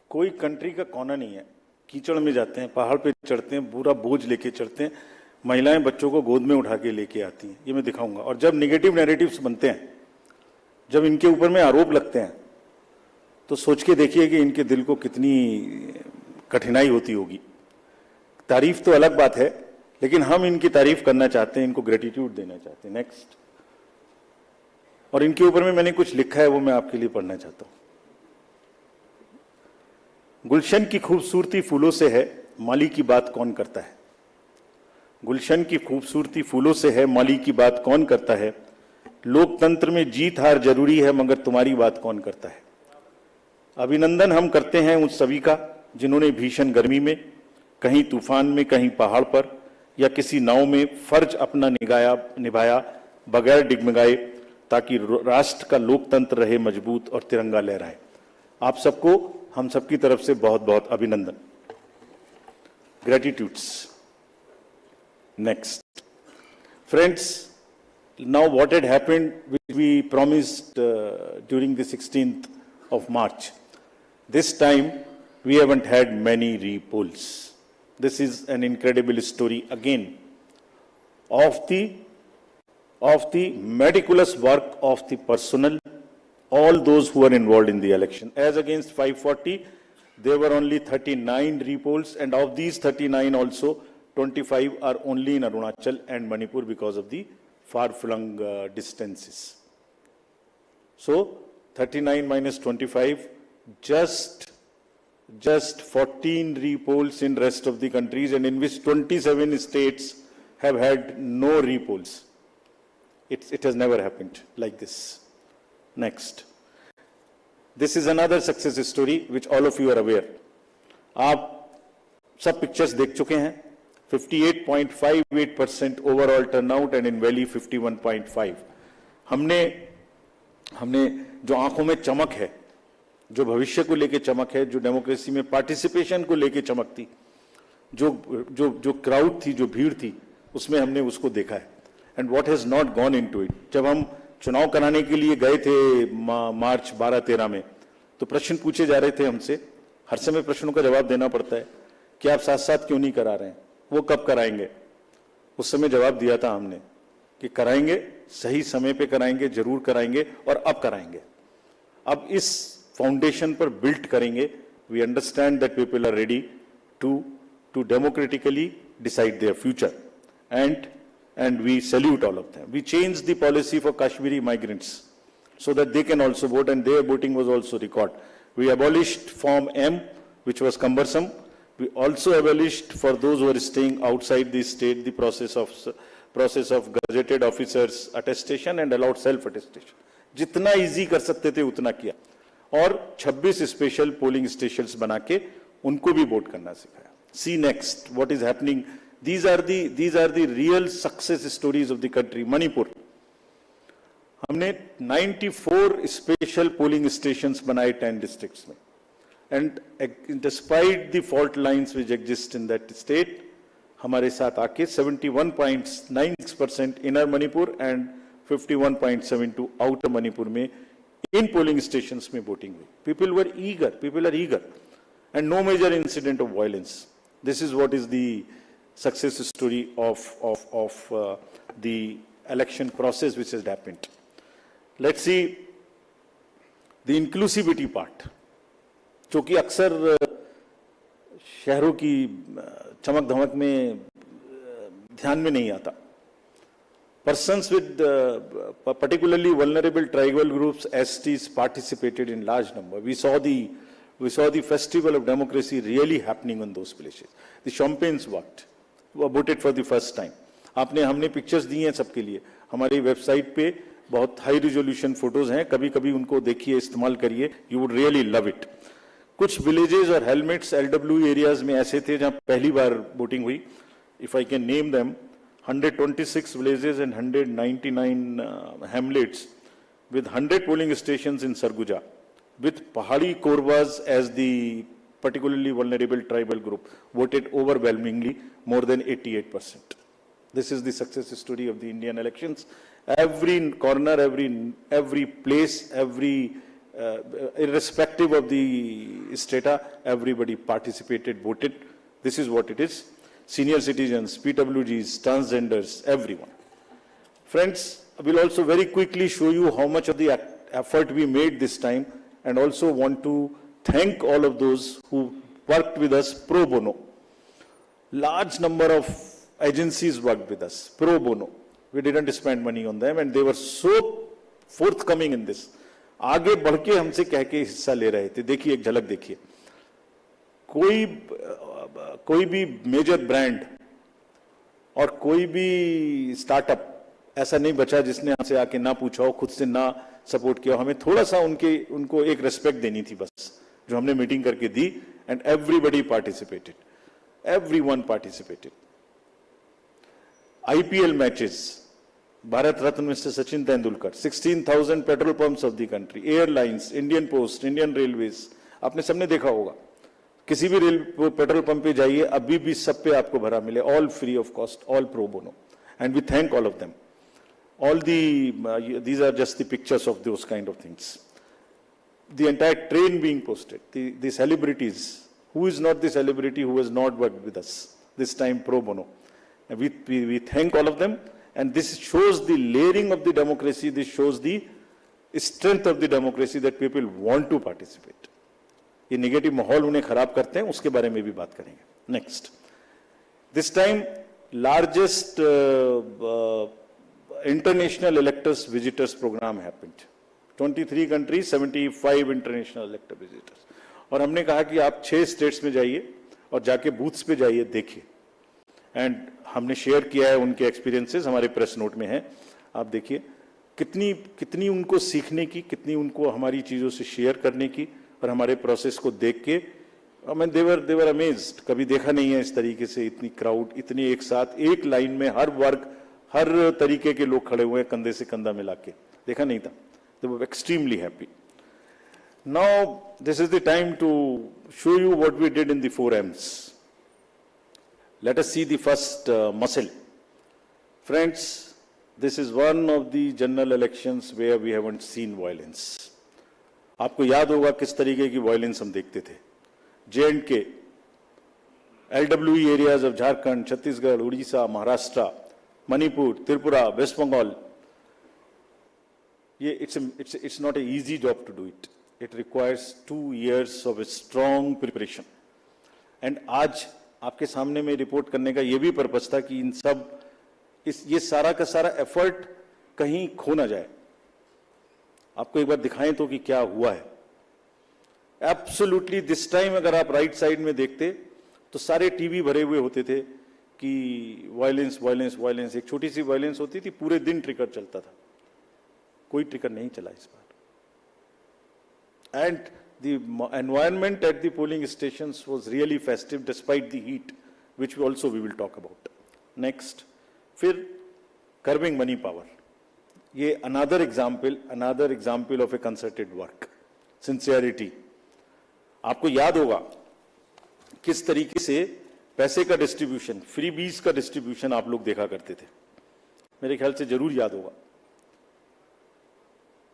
कोई कंट्री का कोना नहीं है, कीचड़ में जाते हैं, पहाड़ पे चढ़ते हैं, पूरा बोझ लेके चढ़ते हैं, महिलाएं बच्चों को गोद में उठा के लेके आती हैं, ये मैं दिखाऊंगा। और जब निगेटिव नैरेटिव्स बनते हैं, जब इनके ऊपर में आरोप लगते हैं, तो सोच के देखिए कि इनके दिल को कितनी कठिनाई होती होगी। तारीफ तो अलग बात है, लेकिन हम इनकी तारीफ करना चाहते हैं, इनको ग्रेटिट्यूड देना चाहते हैं। नेक्स्ट। और इनके ऊपर में मैंने कुछ लिखा है, वो मैं आपके लिए पढ़ना चाहता हूं। गुलशन की खूबसूरती फूलों से है, माली की बात कौन करता है। गुलशन की खूबसूरती फूलों से है, माली की बात कौन करता है। लोकतंत्र में जीत हार जरूरी है, मगर तुम्हारी बात कौन करता है। अभिनंदन हम करते हैं उन सभी का जिन्होंने भीषण गर्मी में, कहीं तूफान में, कहीं पहाड़ पर या किसी नाव में फर्ज अपना निभाया बगैर डिगमगाए, ताकि राष्ट्र का लोकतंत्र रहे मजबूत और तिरंगा लहराए। आप सबको हम सबकी तरफ से बहुत बहुत अभिनंदन। Gratitudes. Next. Friends, now what had happened, which we promised during the 16th of March, this time we haven't had many repolls. This is an incredible story again of the meticulous work of the personnel, all those who are involved in the election. As against 540, there were only 39 repolls, and of these 39 also 25 are only in Arunachal and Manipur because of the far-flung distances. So 39 minus 25, just 14 repolls in rest of the countries, and in which 27 states have had no repolls. It has never happened like this. Next. This is another success story which all of you are aware. आप सब pictures देख चुके हैं। 58.58% overall turnout and in valley 51.5। हमने जो आंखों में चमक है, जो भविष्य को लेके चमक है, जो डेमोक्रेसी में पार्टिसिपेशन को लेके चमक थी, जो क्राउड थी, जो भीड़ थी, उसमें हमने उसको देखा है। And what has not gone into it. जब हम चुनाव कराने के लिए गए थे मार्च 12-13 में, तो प्रश्न पूछे जा रहे थे हमसे, हर समय प्रश्नों का जवाब देना पड़ता है कि आप साथ साथ क्यों नहीं करा रहे हैं, वो कब कराएंगे। उस समय जवाब दिया था हमने कि कराएंगे, सही समय पे कराएंगे, जरूर कराएंगे और अब कराएंगे। अब इस फाउंडेशन पर बिल्ड करेंगे। We understand that people are ready to democratically decide their future, and we salute all of them. We changed the policy for Kashmiri migrants so that they can also vote, and their voting was also recorded. We abolished Form M, which was cumbersome. We also abolished for those who are staying outside the state the process of gazetted officers attestation and allowed self attestation. जितना easy कर सकते थे उतना किया, और 26 special polling stations बना के उनको भी वोट करना सिखाया। See next what is happening. These are the real success stories of the country. Manipur, हमने 94 स्पेशल पोलिंग स्टेशंस बनाए 10 डिस्ट्रिक्ट्स में, and despite the fault lines which exist in that state, हमारे साथ आके 71.96% inner Manipur and 51.72 outer Manipur में इन polling stations में voting हुई। People are eager, and no major incident of violence. This is what is the success story of the election process which has happened. Let's see the inclusivity part, जो कि अक्सर शहरों की चमक धमक में ध्यान में नहीं आता। Persons with particularly vulnerable tribal groups, STs, participated in large number. We saw the festival of democracy really happening in those places. The champagnes voted for the first time. हमने पिक्चर्स दी हैं सबके लिए। हमारी वेबसाइट पे बहुत high resolution photos हैं, कभी कभी उनको देखिए, इस्तेमाल करिए, you would really love it. कुछ विलेजेस और हेलमेट्स LW एरियाज में ऐसे थे जहां पहली बार वोटिंग हुई। If I can name them, 126 villages and 199 hamlets with 100 polling stations in Sarguja, with Pahadi Korwas as the particularly vulnerable tribal group, voted overwhelmingly, more than 88%. This is the success story of the Indian elections. Every corner, every place, irrespective of the strata, everybody participated, voted. This is what it is. Senior citizens, PWGs, transgenders, everyone. Friends, I will also very quickly show you how much of the effort we made this time, and also want to thank all of those who worked with us pro bono. Large number of agencies worked with us pro bono. We didn't spend money on them, and they were so forthcoming in this. आगे बढ़ के हमसे कह के हिस्सा ले रहे थे. देखिए एक झलक देखिए. कोई भी मेजर ब्रांड और कोई भी स्टार्टअप ऐसा नहीं बचा जिसने हमसे आके ना पूछा हो, खुद से ना सपोर्ट किया. हमें थोड़ा सा उनको एक रेस्पेक्ट देनी थी बस, जो हमने मीटिंग करके दी. And everybody participated, everyone participated. IPL matches, Bharat Ratna mister Sachin Tendulkar, 16,000 petrol pumps of the country, airlines, Indian post, Indian railways. आपने सबने देखा होगा, किसी भी पेट्रोल पंप पे जाइए, अभी भी सब पे आपको भरा मिले, all free of cost, all pro bono. And we thank all of them. All these are just the pictures of those kind of things. The entire train being posted, the celebrities. Who is not the celebrity who has not worked with us this time pro bono? And we thank all of them, and this shows the layering of the democracy. This shows the strength of the democracy, that people want to participate. ये negative माहौल उन्हें खराब करते हैं, उसके बारे में भी बात करेंगे. Next, this time largest international electors visitors program happened. 23 countries, 75 international elector visitors. और हमने कहा कि आप 6 स्टेट्स में जाइए और जाके बूथ्स पे जाइए, देखिए. एंड हमने शेयर किया है उनके एक्सपीरियंसेस, हमारे प्रेस नोट में है. आप देखिए कितनी उनको सीखने की, कितनी उनको हमारी चीजों से शेयर करने की, और हमारे प्रोसेस को देख के देवर अमेज्ड. कभी देखा नहीं है इस तरीके से इतनी क्राउड, इतनी एक साथ एक लाइन में हर वर्ग, हर तरीके के लोग खड़े हुए हैं, कंधे से कंधा मिला के. देखा नहीं था. They were extremely happy. Now, this is the time to show you what we did in the 4 M's. Let us see the first muscle. Friends, this is one of the general elections where we haven't seen violence. आपको याद होगा किस तरीके की violence हम देखते थे. J&K, LWE areas of Jharkhand, Chhattisgarh, Odisha, Maharashtra, Manipur, Tripura, West Bengal. It's not an easy job to do it. It requires 2 years of a strong preparation. And आज आपके सामने में रिपोर्ट करने का ये भी पर्पस था कि इन सब ये सारा का सारा एफर्ट कहीं खो ना जाए. आपको एक बार दिखाएं तो कि क्या हुआ है. एब्सोल्युटली दिस टाइम अगर आप राइट साइड में देखते तो सारे टीवी भरे हुए होते थे कि वायलेंस वायलेंस वायलेंस. एक छोटी सी वायलेंस होती थी, पूरे दिन ट्रिगर चलता था. कोई ट्रिगर नहीं चला इस बार. And the environment at the polling stations was really festive despite the heat, which also we will talk about. Next, फिर कर्बिंग मनी पावर. ये another example of a concerted work. Sincerity. आपको याद होगा किस तरीके से पैसे का डिस्ट्रीब्यूशन, फ्री बीज का डिस्ट्रीब्यूशन आप लोग देखा करते थे. मेरे ख्याल से जरूर याद होगा.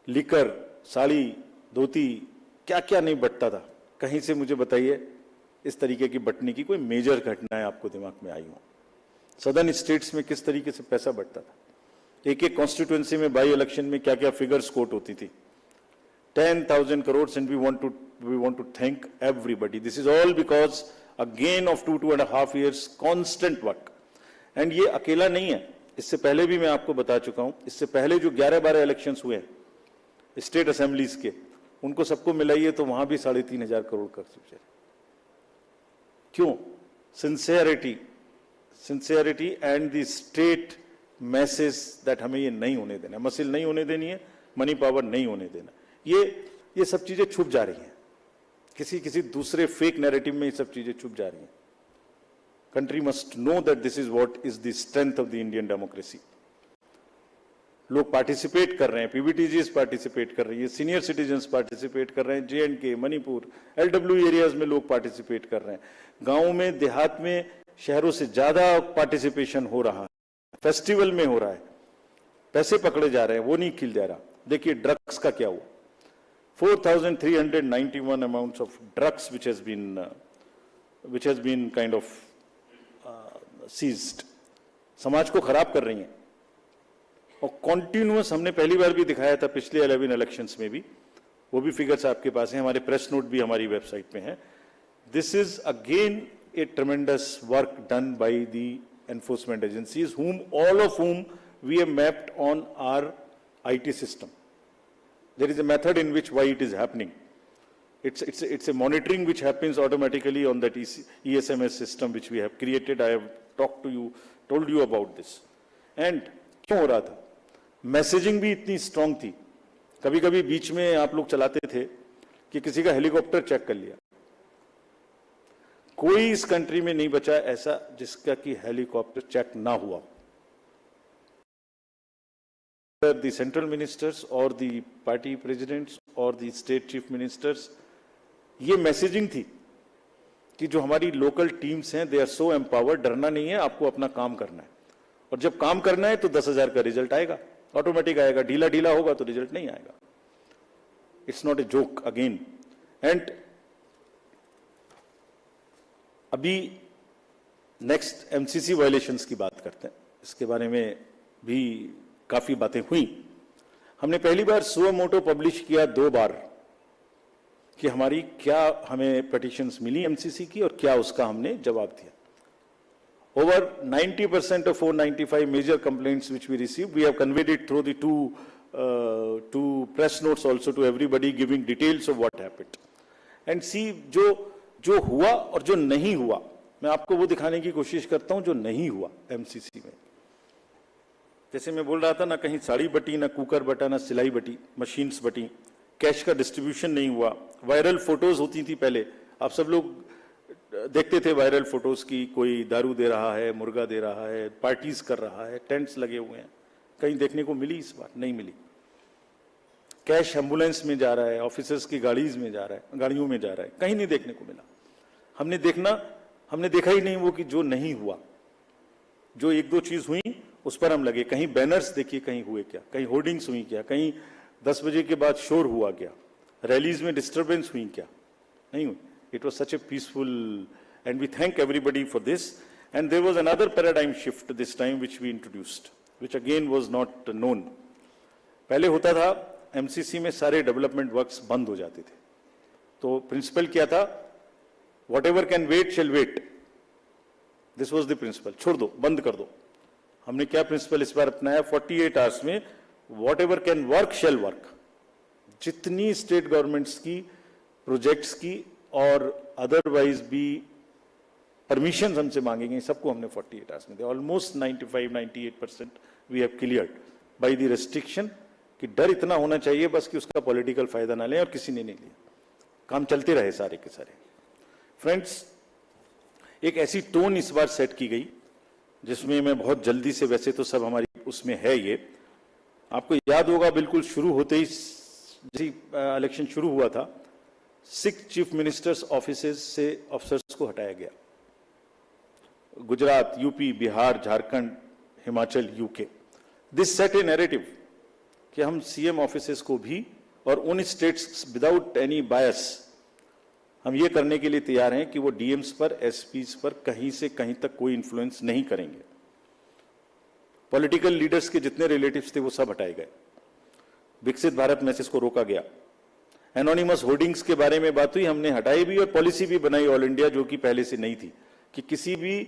लिकर, साड़ी, धोती, क्या क्या नहीं बटता था. कहीं से मुझे बताइए इस तरीके की बटने की कोई मेजर घटनाएं आपको दिमाग में आई हो. सदर्न स्टेट्स में किस तरीके से पैसा बटता था. एक एक कॉन्स्टिट्यूएंसी में बाई इलेक्शन में क्या क्या फिगर्स कोट होती थी. 10,000 crores, and we want to thank everybody. This is all because again of 2.5 years constant work. And ये अकेला नहीं है. इससे पहले भी मैं आपको बता चुका हूं. इससे पहले जो 11-12 इलेक्शंस हुए हैं स्टेट असेंबलीज के, उनको सबको मिलाइए तो वहां भी 3,500 करोड़ कर चुके. क्यों? Sincerity and the state message that हमें ये नहीं होने देना, मसिल नहीं होने देनी है, मनी पावर नहीं होने देना. ये सब चीजें छुप जा रही हैं. किसी दूसरे फेक नैरेटिव में ये सब चीजें छुप जा रही हैं. Country must know that this is what is the strength of the Indian democracy. लोग पार्टिसिपेट कर रहे हैं, पीबीटीजीज पार्टिसिपेट कर रही है, सीनियर सिटीजन्स पार्टिसिपेट कर रहे हैं, J&K, मणिपुर, LWE एरियाज में लोग पार्टिसिपेट कर रहे हैं. गांव में, देहात में, शहरों से ज्यादा पार्टिसिपेशन हो रहा है. फेस्टिवल में हो रहा है. पैसे पकड़े जा रहे हैं, वो नहीं खिल जा रहा. देखिए ड्रग्स का क्या हुआ. 4,391 amounts of drugs which has been kind of seized. समाज को खराब कर रही हैं और कॉन्टिन्यूअस हमने पहली बार भी दिखाया था पिछले 11 इलेक्शंस में भी, वो भी फिगर्स आपके पास हैं, हमारे प्रेस नोट भी हमारी वेबसाइट पे हैं. This is again A ट्रेमेंडस work done by the enforcement agencies all of whom we have mapped on our IT system. There is a method in which why it is happening. It's a monitoring which happens automatically on that ESMS system which we have created. I have told you about this. And क्यों हो रहा था? Messaging भी इतनी strong थी. कभी कभी बीच में आप लोग चलाते थे कि किसी का हेलीकॉप्टर चेक कर लिया. कोई इस कंट्री में नहीं बचा ऐसा जिसका कि हेलीकॉप्टर चेक ना हुआ. The central ministers or the party presidents or the state chief ministers, ये मैसेजिंग थी कि जो हमारी लोकल टीम्स हैं दे आर सो एम्पावर्ड, डरना नहीं है, आपको अपना काम करना है और जब काम करना है तो 10,000 का रिजल्ट आएगा, ऑटोमेटिक आएगा. ढीला ढीला होगा तो रिजल्ट नहीं आएगा. It's not a joke again. And अभी नेक्स्ट एमसीसी वायलेशंस की बात करते हैं. इसके बारे में भी काफी बातें हुई. हमने पहली बार सुओ मोटो पब्लिश किया 2 बार कि हमारी क्या हमें पिटीशंस मिली एमसीसी की और क्या उसका हमने जवाब दिया. Over 90% of 495 major complaints which we received, we have conveyed it through the two press notes also to everybody, giving details of what happened. And see, जो हुआ और जो नहीं हुआ, मैं आपको वो दिखाने की कोशिश करता हूं जो नहीं हुआ एमसीसी में. जैसे मैं बोल रहा था ना, कहीं साड़ी बटी, ना कुकर बटा, ना सिलाई बटी, मशीन्स बटी, कैश का डिस्ट्रीब्यूशन नहीं हुआ. वायरल फोटोज होती थी पहले, आप सब लोग देखते थे वायरल फोटोज की, कोई दारू दे रहा है, मुर्गा दे रहा है, पार्टीज कर रहा है, टेंट्स लगे हुए हैं. कहीं देखने को मिली? इस बार नहीं मिली. कैश एम्बुलेंस में जा रहा है, ऑफिसर्स की गाड़ियों में जा रहा है, कहीं नहीं देखने को मिला. हमने देखा ही नहीं वो कि जो नहीं हुआ. जो 1-2 चीज हुई उस पर हम लगे. कहीं बैनर्स देखिए, कहीं हुए क्या, कहीं होर्डिंग्स हुई क्या, कहीं 10 बजे के बाद शोर हुआ क्या, रैलीज में डिस्टर्बेंस हुई क्या, नहीं हुई. It was such a peaceful, and we thank everybody for this. And there was another paradigm shift this time which we introduced, which again was not known. पहले होता था एमसीसी में सारे डेवलपमेंट वर्क्स बंद हो जाते थे. तो प्रिंसिपल क्या था? Whatever can wait shall wait. This was the principle. छोड़ दो, बंद कर दो. हमने क्या प्रिंसिपल इस बार अपनाया? 48 आवर्स में whatever can work shall work. जितनी स्टेट गवर्नमेंट्स की प्रोजेक्ट्स की और अदरवाइज भी परमिशन हमसे मांगेंगे, सबको हमने 48 आवर्स में दिया. Almost 95-98% we have cleared by the restriction. कि डर इतना होना चाहिए बस कि उसका पॉलिटिकल फायदा ना लें, और किसी ने नहीं लिया. काम चलते रहे सारे के सारे. फ्रेंड्स, एक ऐसी टोन इस बार सेट की गई जिसमें मैं बहुत जल्दी से, वैसे तो सब हमारी उसमें है, ये आपको याद होगा बिल्कुल शुरू होते ही जैसे इलेक्शन शुरू हुआ था, 6 चीफ मिनिस्टर्स ऑफिसेज से ऑफिसर्स को हटाया गया. Gujarat, UP, Bihar, Jharkhand, Himachal, UK. This set A narrative कि हम सीएम ऑफिसेज को भी और उन स्टेट्स विदाउट एनी बायस हम ये करने के लिए तैयार हैं कि वो डीएम्स पर, एसपीज पर कहीं से कहीं तक कोई इन्फ्लुएंस नहीं करेंगे. पॉलिटिकल लीडर्स के जितने रिलेटिव्स थे वो सब हटाए गए. विकसित भारत मैसेज को रोका गया. एनोनिमस होर्डिंग्स के बारे में बात हुई, हमने हटाई भी और पॉलिसी भी बनाई ऑल इंडिया, जो कि पहले से नहीं थी, कि किसी भी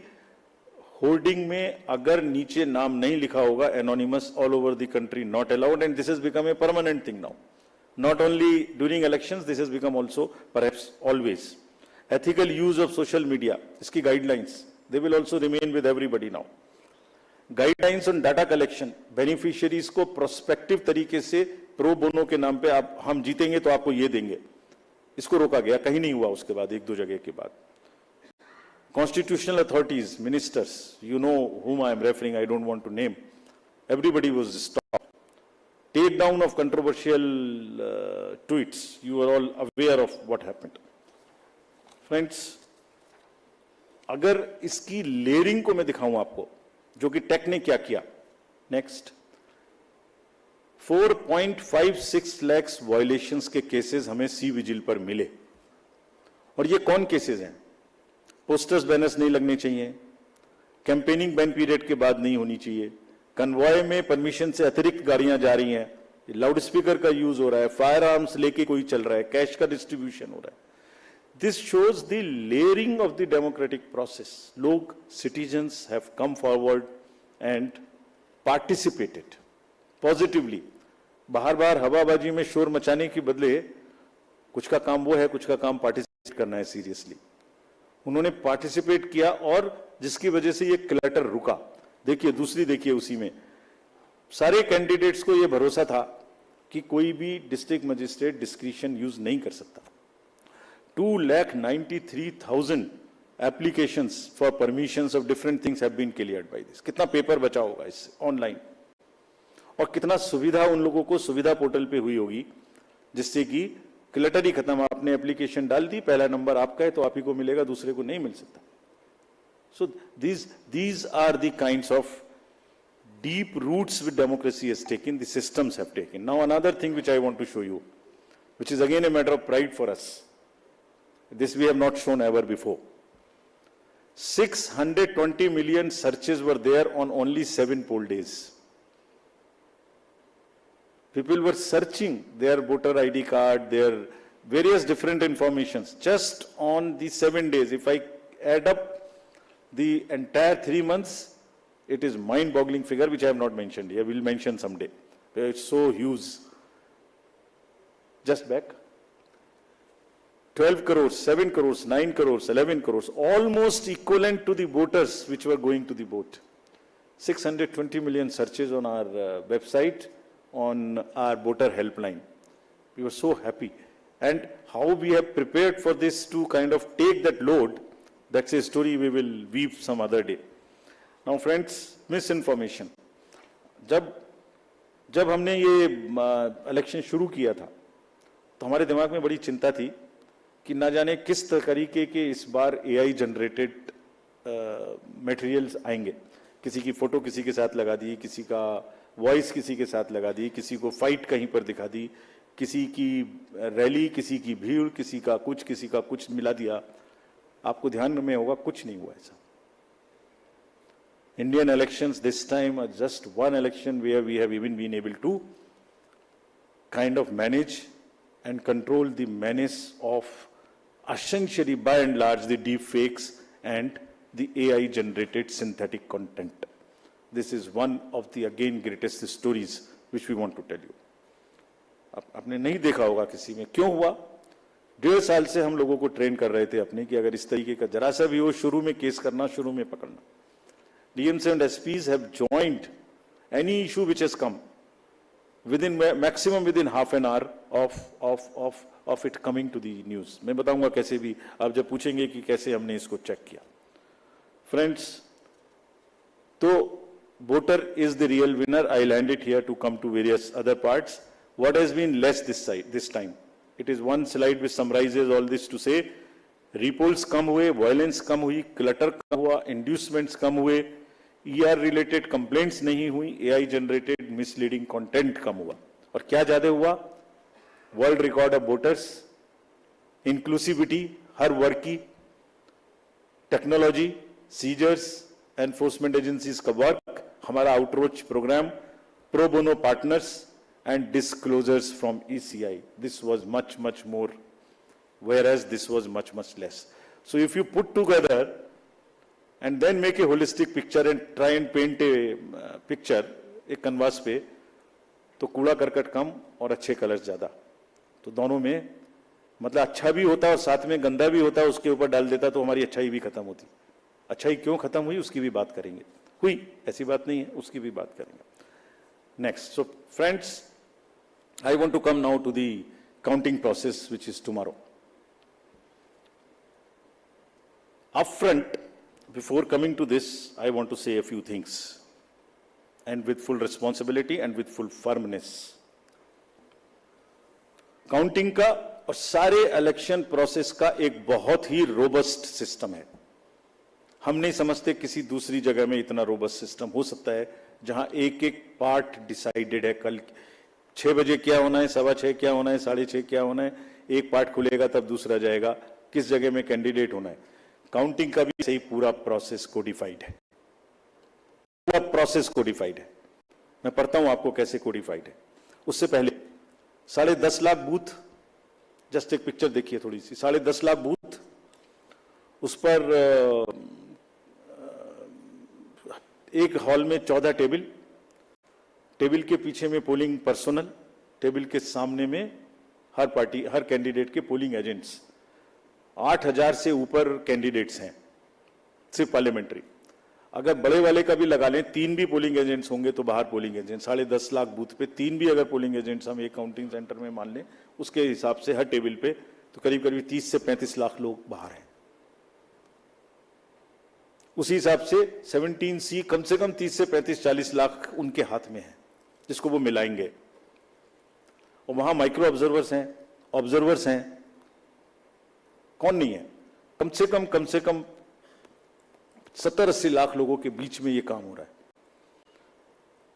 होर्डिंग में अगर नीचे नाम नहीं लिखा होगा anonymous, all over the country not allowed. And this has become a permanent thing now. Not only during elections, this has become also perhaps always. Ethical use of social media, इसकी guidelines, they will also remain with everybody now. Guidelines on data collection, beneficiaries को prospective तरीके से pro bono के नाम पे आप, हम जीतेंगे तो आपको ये देंगे, इसको रोका गया. कहीं नहीं हुआ उसके बाद, 1-2 जगह के बाद. Constitutional authorities, ministers, you know whom I am referring, I don't want to name, everybody was stopped. Take down of controversial tweets. You are all aware of what happened. Friends, अगर इसकी लेयरिंग को मैं दिखाऊं आपको, जो कि take ने क्या किया. नेक्स्ट, 4.56 लाख वायलेशंस के केसेस हमें सी विजिल पर मिले। और ये कौन केसेस हैं? पोस्टर्स बैनर्स नहीं लगने चाहिए, कैंपेनिंग बैन पीरियड के बाद नहीं होनी चाहिए, कन्वॉय में परमिशन से अतिरिक्त गाड़ियां जा रही हैं, लाउड स्पीकर का यूज हो रहा है, फायर आर्म्स लेके कोई चल रहा है, कैश का डिस्ट्रीब्यूशन हो रहा है। This shows the layering of the democratic process. लोग, citizens have come forward and participated positively. बाहर बाहर हवाबाजी में शोर मचाने के बदले कुछ का काम वो है, कुछ का काम पार्टिसिपेट करना है सीरियसली। उन्होंने पार्टिसिपेट किया और जिसकी वजह से ये क्लटर रुका। देखिए दूसरी, देखिए उसी में सारे कैंडिडेट्स को यह भरोसा था कि कोई भी डिस्ट्रिक्ट मजिस्ट्रेट डिस्क्रिशन यूज नहीं कर सकता। 2,93,000 applications for permissions of different things have been cleared by this. कितना पेपर बचा होगा इससे ऑनलाइन, और कितना सुविधा उन लोगों को सुविधा पोर्टल पे हुई होगी, जिससे कि क्लटर ही खत्म। आपने एप्लीकेशन डाल दी, पहला नंबर आपका है तो आप ही को मिलेगा, दूसरे को नहीं मिल सकता। So these are the kinds of deep roots which democracy has taken, the systems have taken. Now another thing which I want to show you, which is again a matter of pride for us. This we have not shown ever before. 620 million searches were there on only 7 poll days. People were searching their voter ID card, their various different informations just on the 7 days. If I add up the entire 3 months, it is mind-boggling figure which I have not mentioned here. We'll mention someday. It's so huge. Just back. 12 crores, 7 crores, 9 crores, 11 crores, almost equivalent to the voters which were going to the vote. 620 million searches on our website, on our voter helpline. We were so happy. And how we have prepared for this to kind of take that load, that's a story we will weave some other day. Now friends, misinformation. जब हमने ये election शुरू किया था तो हमारे दिमाग में बड़ी चिंता थी कि ना जाने किस तरीके के इस बार AI जनरेटेड मटेरियल्स आएंगे। किसी की फोटो किसी के साथ लगा दी, किसी का वॉइस किसी के साथ लगा दी, किसी को फाइट कहीं पर दिखा दी, किसी की रैली, किसी की भीड़, किसी का कुछ मिला दिया। आपको ध्यान में होगा कुछ नहीं हुआ ऐसा। Indian elections this time are just one election where we have even been able to kind of manage and control the menace of essentially by and large the deep fakes and the AI generated synthetic content. This is one of the again greatest stories which we want to tell you. आपने नहीं देखा होगा किसी में, क्यों हुआ? 1.5 साल से हम लोगों को ट्रेन कर रहे थे अपने कि अगर इस तरीके का जरा सा भी हो, शुरू में केस करना, शुरू में पकड़ना। DMs and SPs have joined any issue which has come within maximum within half an hour of it coming to the news. मैं बताऊंगा कैसे भी, आप जब पूछेंगे कि कैसे हमने इसको चेक किया। Friends, तो voter is the real winner. I land it here to come to various other parts. What has been less this time? It is one slide which summarizes all this to say, repolls कम हुए, violence कम हुई, clutter कम हुआ, inducements कम हुए, ER related complaints नहीं हुई, AI generated misleading content कम हुआ। और क्या ज्यादा हुआ? World record of voters, inclusivity हर वर्ग की, टेक्नोलॉजी, सीजर्स, एनफोर्समेंट एजेंसीज का वर्क, हमारा outreach programme, pro bono partners and disclosures from ECI. This was much more, whereas this was much less. So if you put together and then make a holistic picture and try and paint a picture एक canvas पे, तो कूड़ा करकट कम और अच्छे colours ज्यादा। तो दोनों में मतलब अच्छा भी होता और साथ में गंदा भी होता, उसके ऊपर डाल देता तो हमारी अच्छाई भी खत्म होती। अच्छाई क्यों खत्म हुई उसकी भी बात करेंगे, हुई ऐसी बात नहीं है, उसकी भी बात करेंगे। Next, so friends, I want to come now to the counting process, which is tomorrow. Upfront, before coming to this, I want to say a few things, and with full responsibility and with full firmness. Counting का और सारे election process का एक बहुत ही robust system है। हम नहीं समझते किसी दूसरी जगह में इतना रोबस्ट सिस्टम हो सकता है जहां एक एक पार्ट डिसाइडेड है। कल 6 बजे क्या होना है, 6:15 क्या होना है, 6:30 क्या होना है, एक पार्ट खुलेगा तब दूसरा जाएगा, किस जगह में कैंडिडेट होना है। काउंटिंग का भी सही पूरा प्रोसेस कोडिफाइड है, पूरा प्रोसेस कोडिफाइड है। मैं पढ़ता हूं आपको कैसे कोडिफाइड है। उससे पहले 10.5 लाख बूथ, जस्ट एक पिक्चर देखिए थोड़ी सी, 10.5 लाख बूथ, उस पर एक हॉल में 14 टेबल, टेबल के पीछे में पोलिंग पर्सनल, टेबल के सामने में हर पार्टी, हर कैंडिडेट के पोलिंग एजेंट्स। 8,000 से ऊपर कैंडिडेट्स हैं सिर्फ पार्लियामेंट्री। अगर बड़े वाले का भी लगा लें, 3 भी पोलिंग एजेंट्स होंगे तो बाहर पोलिंग एजेंट, 10.5 लाख बूथ पे 3 भी अगर पोलिंग एजेंट्स हम एक काउंटिंग सेंटर में मान लें, उसके हिसाब से हर टेबल पे तो करीब करीब 30 से 35 लाख लोग बाहर हैं। उसी हिसाब से 17C कम से कम 30 से 35-40 लाख उनके हाथ में है, जिसको वो मिलाएंगे। और वहां माइक्रो ऑब्जर्वर्स हैं, कौन नहीं है, कम से कम 70-80 लाख लोगों के बीच में ये काम हो रहा है।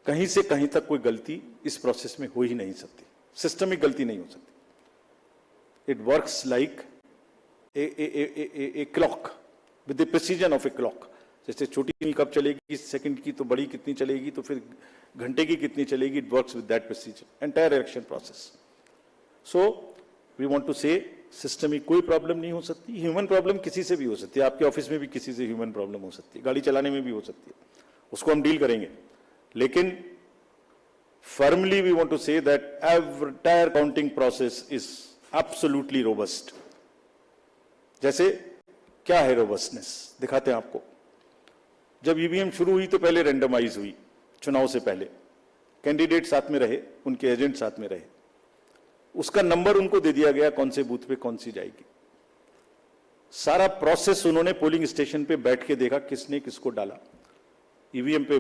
कहीं से कहीं तक कोई गलती इस प्रोसेस में हो ही नहीं सकती, सिस्टमिक गलती नहीं हो सकती। It works like a clock with the precision of a clock. जैसे छोटी कब चलेगी सेकंड की, तो बड़ी कितनी चलेगी, तो फिर घंटे की कितनी चलेगी। It works with that precision entire election process. So we want to say system में कोई प्रॉब्लम नहीं हो सकती। ह्यूमन प्रॉब्लम किसी से भी हो सकती है, आपके ऑफिस में भी किसी से ह्यूमन प्रॉब्लम हो सकती है, गाड़ी चलाने में भी हो सकती है, उसको हम डील करेंगे। लेकिन firmly we want to say that entire counting process is absolutely robust. जैसे क्या है रोबस्टनेस, दिखाते हैं आपको। जब ईवीएम शुरू हुई तो पहले रेंडमाइज हुई, चुनाव से पहले कैंडिडेट साथ में रहे, उनके एजेंट साथ में रहे, उसका नंबर उनको दे दिया गया कौन से बूथ पे कौन सी जाएगी। सारा प्रोसेस उन्होंने पोलिंग स्टेशन पे बैठ के देखा किसने किसको डाला। ईवीएम पे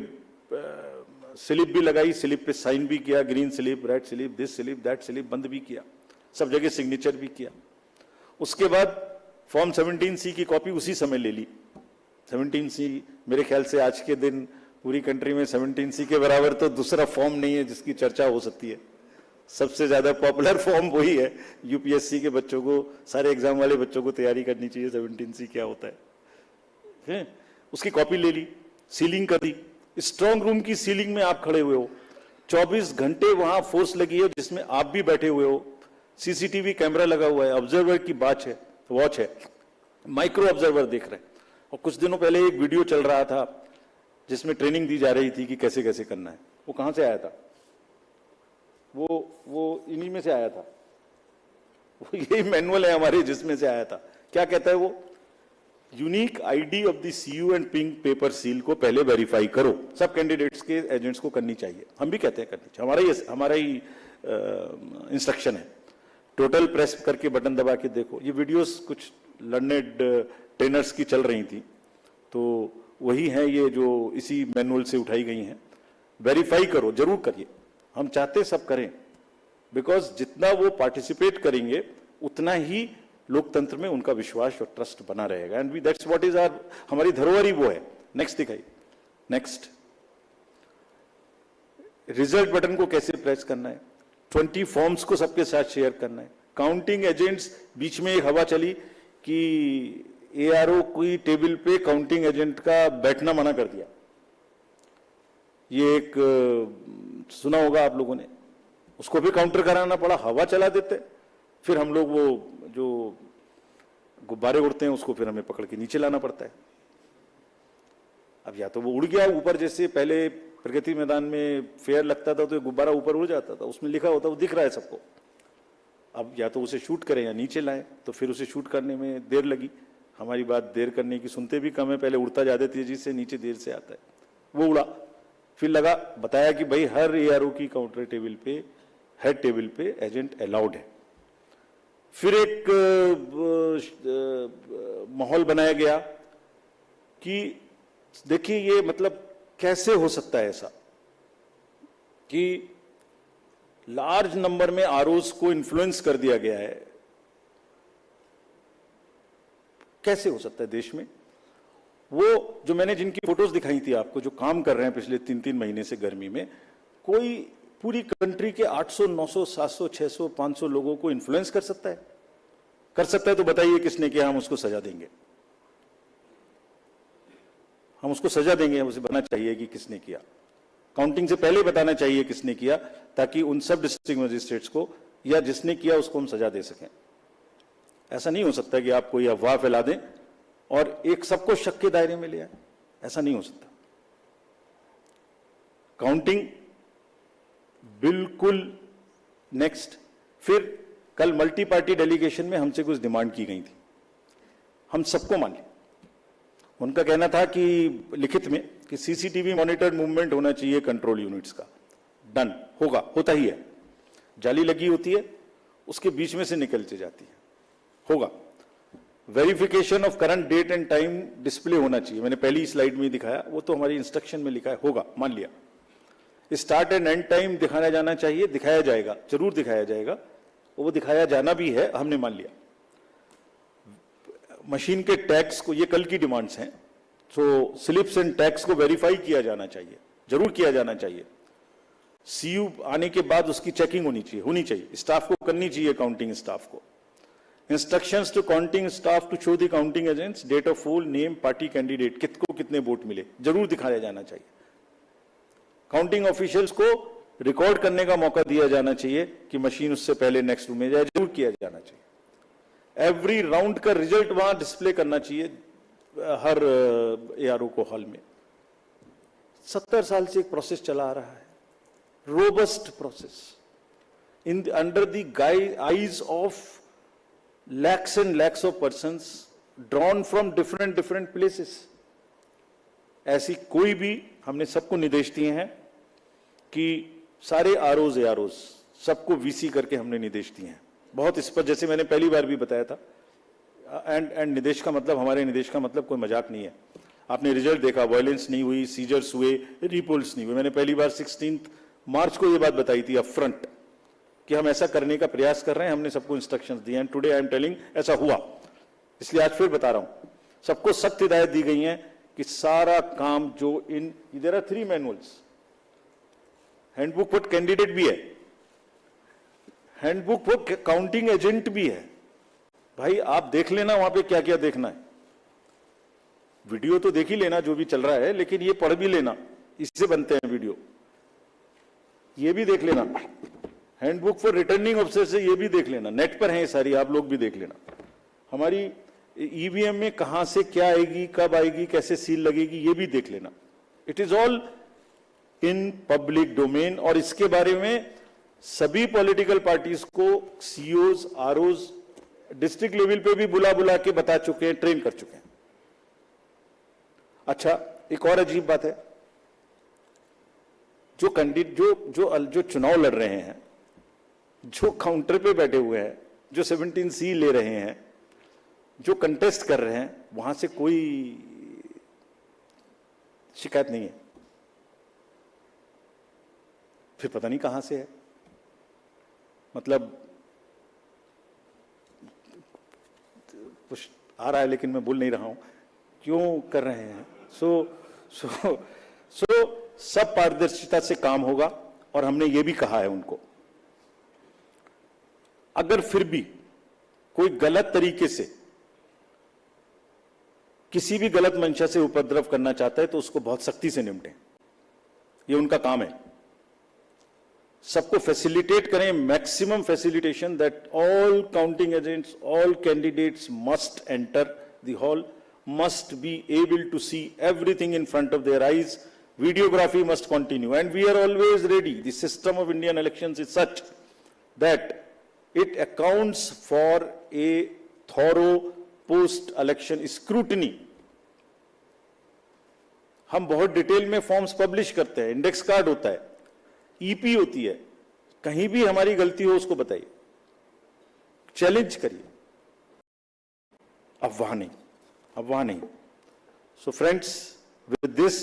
स्लिप भी लगाई, स्लिप पे साइन भी किया, green slip, red slip, this slip, that slip, बंद भी किया, सब जगह सिग्नेचर भी किया। उसके बाद फॉर्म 17C की कॉपी उसी समय ले ली। 17C मेरे ख्याल से आज के दिन पूरी कंट्री में 17C के बराबर तो दूसरा फॉर्म नहीं है जिसकी चर्चा हो सकती है। सबसे ज्यादा पॉपुलर फॉर्म वही है। यूपीएससी के बच्चों को, सारे एग्जाम वाले बच्चों को तैयारी करनी चाहिए 17C क्या होता है। उसकी कॉपी ले ली, सीलिंग कर दी। स्ट्रांग रूम की सीलिंग में आप खड़े हुए हो, 24 घंटे वहां फोर्स लगी है जिसमें आप भी बैठे हुए हो, सीसीटीवी कैमरा लगा हुआ है, ऑब्जर्वर की वॉच है, माइक्रो ऑब्जर्वर देख रहे हैं। और कुछ दिनों पहले एक वीडियो चल रहा था जिसमें ट्रेनिंग दी जा रही थी कि कैसे कैसे करना है। वो कहां से आया था? वो इन्हीं में से आया था। वो यही मैनुअल है हमारे जिसमें से आया था। क्या कहता है वो? Unique ID of the CU and pink paper seal को पहले वेरीफाई करो। सब कैंडिडेट्स के एजेंट्स को करनी चाहिए, हम भी कहते हैं करनी चाहिए, हमारा ही इंस्ट्रक्शन है। टोटल प्रेस करके बटन दबा के देखो। ये वीडियोस कुछ लर्नेड ट्रेनर्स की चल रही थी, तो वही है ये जो इसी मैनुअल से उठाई गई हैं। वेरीफाई करो, जरूर करिए, हम चाहते सब करें, बिकॉज जितना वो पार्टिसिपेट करेंगे उतना ही लोकतंत्र में उनका विश्वास और ट्रस्ट बना रहेगा। And we that's what is our, हमारी धरोहर ही वो है। नेक्स्ट दिखाइए। नेक्स्ट, रिजल्ट बटन को कैसे प्रेस करना है, 20 फॉर्म्स को सबके साथ शेयर करना है। काउंटिंग एजेंट्स, बीच में एक हवा चली कि एआरओ कोई टेबल पे काउंटिंग एजेंट का बैठना मना कर दिया। ये एक सुना होगा आप लोगों ने, उसको भी काउंटर कराना पड़ा, हवा चला देते। फिर हम लोग वो जो गुब्बारे उड़ते हैं उसको फिर हमें पकड़ के नीचे लाना पड़ता है। अब या तो वो उड़ गया ऊपर, जैसे पहले प्रगति मैदान में फेयर लगता था तो गुब्बारा ऊपर उड़ जाता था, उसमें लिखा होता वो दिख रहा है सबको। अब या तो उसे शूट करें या नीचे लाएं, तो फिर उसे शूट करने में देर लगी। हमारी बात देर करने की सुनते भी कम है, पहले उड़ता ज्यादा तेजी से, नीचे देर से आता है। वो उड़ा, फिर लगा, बताया कि भाई हर एआरओ की काउंटर टेबल पे, हेड टेबल पे एजेंट अलाउड है। फिर एक माहौल बनाया गया कि देखिए ये मतलब कैसे हो सकता है ऐसा कि लार्ज नंबर में आरओज को इन्फ्लुएंस कर दिया गया है। कैसे हो सकता है देश में? वो जो मैंने जिनकी फोटोज दिखाई थी आपको, जो काम कर रहे हैं पिछले 3-3 महीने से गर्मी में, कोई पूरी कंट्री के 800, 900, 700, 600, 500 लोगों को इन्फ्लुएंस कर सकता है? कर सकता है तो बताइए किसने किया, हम उसको सजा देंगे। हम उसको सजा देंगे, हम उसे बताना चाहिए कि किसने किया। काउंटिंग से पहले बताना चाहिए किसने किया, ताकि उन सब डिस्ट्रिक्ट मजिस्ट्रेट्स को या जिसने किया उसको हम सजा दे सकें। ऐसा नहीं हो सकता कि आप कोई अफवाह फैला दें और एक सबको शक के दायरे में ले आए। ऐसा नहीं हो सकता। काउंटिंग बिल्कुल नेक्स्ट। फिर कल मल्टी पार्टी डेलीगेशन में हमसे कुछ डिमांड की गई थी, हम सबको मान लिया। उनका कहना था कि लिखित में कि सीसीटीवी मॉनिटर मूवमेंट होना चाहिए कंट्रोल यूनिट्स का। डन, होगा, होता ही है। जाली लगी होती है, उसके बीच में से निकलती जाती है, होगा। Verification of current date and time display होना चाहिए, मैंने पहली स्लाइड में दिखाया, वो तो हमारी इंस्ट्रक्शन में लिखा है, होगा, मान लिया। स्टार्ट एंड एंड टाइम दिखाया जाना चाहिए, दिखाया जाएगा, जरूर दिखाया जाएगा, वो दिखाया जाना भी है, हमने मान लिया। मशीन के टैक्स को, ये कल की डिमांड्स हैं, तो स्लिप्स एंड टैक्स को वेरीफाई किया जाना चाहिए, जरूर किया जाना चाहिए। सीयू आने के बाद उसकी चेकिंग होनी चाहिए, स्टाफ को करनी चाहिए, काउंटिंग स्टाफ को। Instructions to counting staff to show the counting agents date of poll, name, party candidate, किसको कितने वोट मिले, जरूर दिखाया जाना चाहिए। काउंटिंग ऑफिशियल्स को रिकॉर्ड करने का मौका दिया जाना चाहिए कि मशीन उससे पहले नेक्स्ट रूम में जाए, जरूर किया जाना चाहिए। एवरी राउंड का रिजल्ट वहां डिस्प्ले करना चाहिए हर एआरओ को हॉल में। 70 साल से एक प्रोसेस चला आ रहा है, robust process, in under the eyes of lakhs and lakhs of persons drawn from different places। ऐसी कोई भी, हमने सबको निर्देश दिए हैं कि सारे आरओज एआरओज सबको वीसी करके हमने निर्देश दिए हैं, बहुत स्पष्ट, जैसे मैंने पहली बार भी बताया था। एंड निर्देश का मतलब, हमारे निर्देश का मतलब कोई मजाक नहीं है। आपने रिजल्ट देखा, वायलेंस नहीं हुई, सीजर्स हुए, रिपोल्स नहीं हुए। मैंने पहली बार 16 मार्च को ये बात बताई थी अपफ्रंट कि हम ऐसा करने का प्रयास कर रहे हैं, हमने सबको इंस्ट्रक्शंस दिए हैं। टुडे आई एम टेलिंग ऐसा हुआ, इसलिए आज फिर बता रहा हूं, सबको सख्त हिदायत दी गई है कि सारा काम जो there are 3 manuals, handbook for candidate भी है, हैंडबुक फॉर काउंटिंग एजेंट भी है। भाई आप देख लेना वहां पे क्या क्या देखना है, वीडियो तो देख ही लेना जो भी चल रहा है, लेकिन ये पढ़ भी लेना, इससे बनते हैं वीडियो, ये भी देख लेना। हैंडबुक फॉर रिटर्निंग ऑफिसर से ये भी देख लेना, नेट पर है ये सारी, आप लोग भी देख लेना। हमारी ईवीएम में कहां से क्या आएगी, कब आएगी, कैसे सील लगेगी, ये भी देख लेना। It is all in public domain. और इसके बारे में सभी पॉलिटिकल पार्टीज को सीओज, आरओज डिस्ट्रिक्ट लेवल पे भी बुला के बता चुके हैं, ट्रेन कर चुके हैं। अच्छा, एक और अजीब बात है, जो कैंडिडेट जो चुनाव लड़ रहे हैं, जो काउंटर पे बैठे हुए हैं, जो 17C ले रहे हैं, जो कंटेस्ट कर रहे हैं, वहां से कोई शिकायत नहीं है। फिर पता नहीं कहां से है, मतलब कुछ आ रहा है लेकिन मैं बोल नहीं रहा हूं क्यों कर रहे हैं। सो सब पारदर्शिता से काम होगा, और हमने ये भी कहा है उनको, अगर फिर भी कोई गलत तरीके से किसी भी गलत मंशा से उपद्रव करना चाहता है तो उसको बहुत सख्ती से निपटें, ये उनका काम है। सबको फैसिलिटेट करें, maximum facilitation, that all counting agents, all candidates must enter the hall, must be able to see everything in front of their eyes. Videography must continue, and we are always ready. The system of Indian elections is such that it accounts for a thorough post-election scrutiny. हम बहुत detail में forms publish करते हैं, index card होता है, EP होती है, कहीं भी हमारी गलती हो उसको बताइए, चैलेंज करिए, अफवाह नहीं। So friends, with this,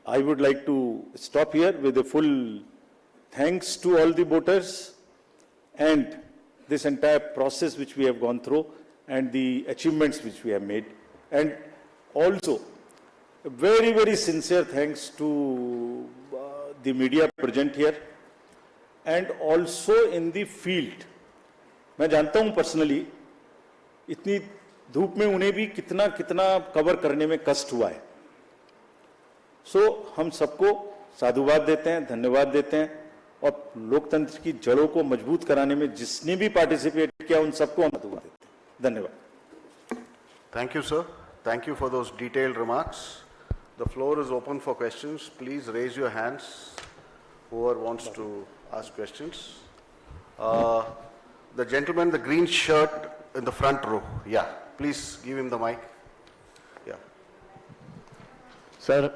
I would like to stop here with a full thanks to all the voters and this entire process which we have gone through and the achievements which we have made, and also a very, very sincere thanks to the media present here and also in the field. मैं जानता हूं personally इतनी धूप में उन्हें भी कितना कितना कवर करने में कष्ट हुआ है। सो हम सबको साधुवाद देते हैं, धन्यवाद देते हैं, और लोकतंत्र की जड़ों को मजबूत कराने में जिसने भी पार्टिसिपेट किया उन सबको हम साधुवाद देते हैं। धन्यवाद। Thank you, sir. Thank you for those detailed remarks. The floor is open for questions. Please raise your hands, whoever wants to ask questions. The gentleman, the green shirt in the front row. Yeah, please give him the mic. Yeah. Sir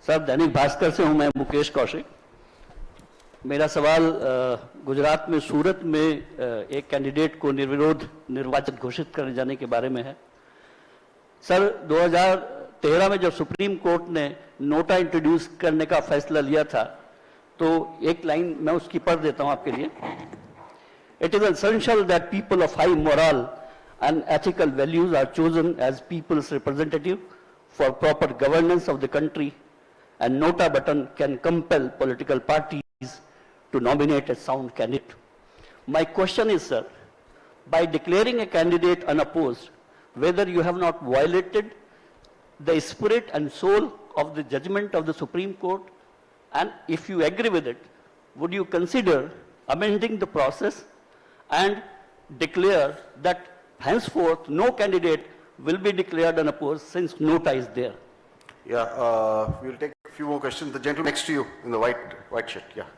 sir Dainik Bhaskar से हूं मैं, मुकेश कौशिक। मेरा सवाल गुजरात में सूरत में एक candidate को निर्विरोध निर्वाचित घोषित करने जाने के बारे में है। सर 2013 में जब सुप्रीम कोर्ट ने नोटा इंट्रोड्यूस करने का फैसला लिया था, तो एक लाइन मैं उसकी पढ़ देता हूं आपके लिए। It is essential that people of high moral and ethical values are chosen as people's representative for proper governance of the country, and nota button can compel political parties to nominate a sound candidate. My question is, sir, by declaring a candidate unopposed, whether you have not violated the spirit and soul of the judgment of the Supreme Court, and if you agree with it, would you consider amending the process and declare that henceforth no candidate will be declared unopposed since nota is there? Yeah, we'll take a few more questions. The gentleman next to you in the white shirt. Yeah.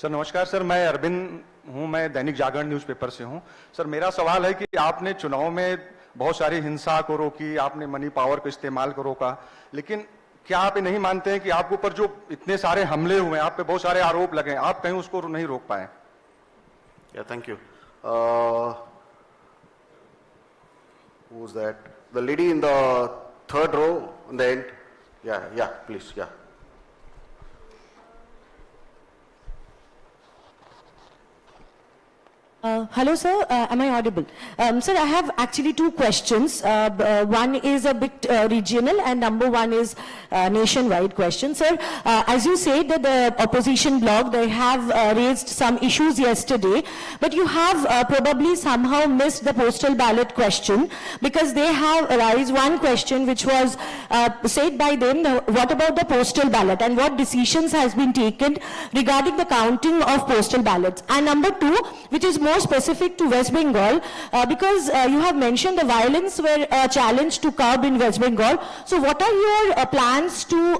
Sir नमस्कार sir, मैं अरविंद हूं, मैं Dainik Jagran newspaper से हूं। Sir मेरा सवाल है कि आपने चुनाव में बहुत सारी हिंसा को रोकी, आपने मनी पावर का इस्तेमाल को रोका, लेकिन क्या आप ये नहीं मानते हैं कि आपके ऊपर जो इतने सारे हमले हुए, आप पे बहुत सारे आरोप लगे, आप कहीं उसको नहीं रोक पाए? Yeah, thank you. Who's that? The lady in the third row on the end. Yeah, please, yeah. Hello, sir. Am I audible? Sir, I have actually two questions. One is a bit regional, and number one is nationwide question. Sir, as you said that the opposition bloc, they have raised some issues yesterday, but you have probably somehow missed the postal ballot question, because they have raised one question which was said by them, what about the postal ballot and what decisions has been taken regarding the counting of postal ballots? And number two, which is more specific to West Bengal, because you have mentioned the violence were a challenge to curb in West Bengal. So what are your plans to,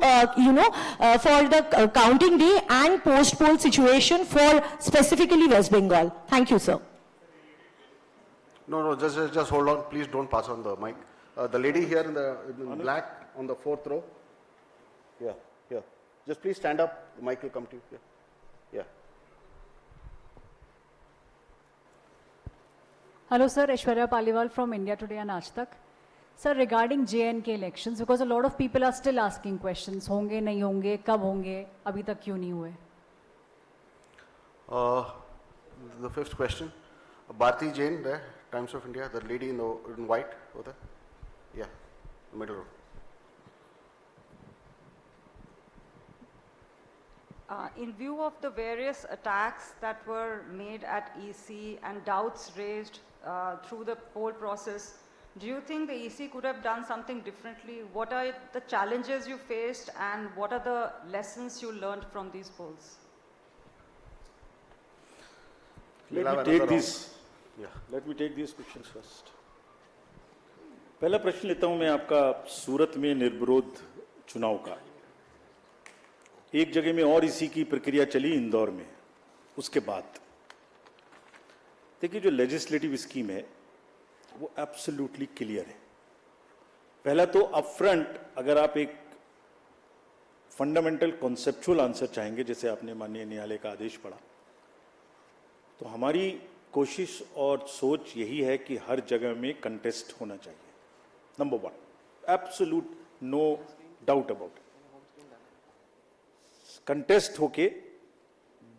for the counting day and post-poll situation for specifically West Bengal? Thank you, sir. No, just hold on. Please don't pass on the mic. The lady here in black on the fourth row. Yeah. Just please stand up. The mic will come to you. Yeah. Hello, sir. Aishwarya Paliwal from India Today and Aaj Tak. Sir, regarding J&K elections, because a lot of people are still asking questions, honge, nahi honge, kab honge, abhi tak kyun nahi hue? The fifth question. Bharti Jain, there, Times of India, the lady in white over there. Yeah, the middle row. In view of the various attacks that were made at EC and doubts raised through the poll process, do you think the EC could have done something differently? What are the challenges you faced and what are the lessons you learned from these polls? Let me take these questions first. पहला प्रश्न लेता हूं मैं आपका सूरत में निर्विरोध चुनाव का। एक जगह में और इसी की प्रक्रिया चली इंदौर में, उसके बाद देखिए जो लेजिस्लेटिव स्कीम है वो एब्सोल्युटली क्लियर है। पहला तो अपफ्रंट अगर आप एक फंडामेंटल कॉन्सेप्चुअल आंसर चाहेंगे, जैसे आपने माननीय न्यायालय का आदेश पढ़ा, तो हमारी कोशिश और सोच यही है कि हर जगह में कंटेस्ट होना चाहिए। Number one, absolute no doubt about it. Contest होके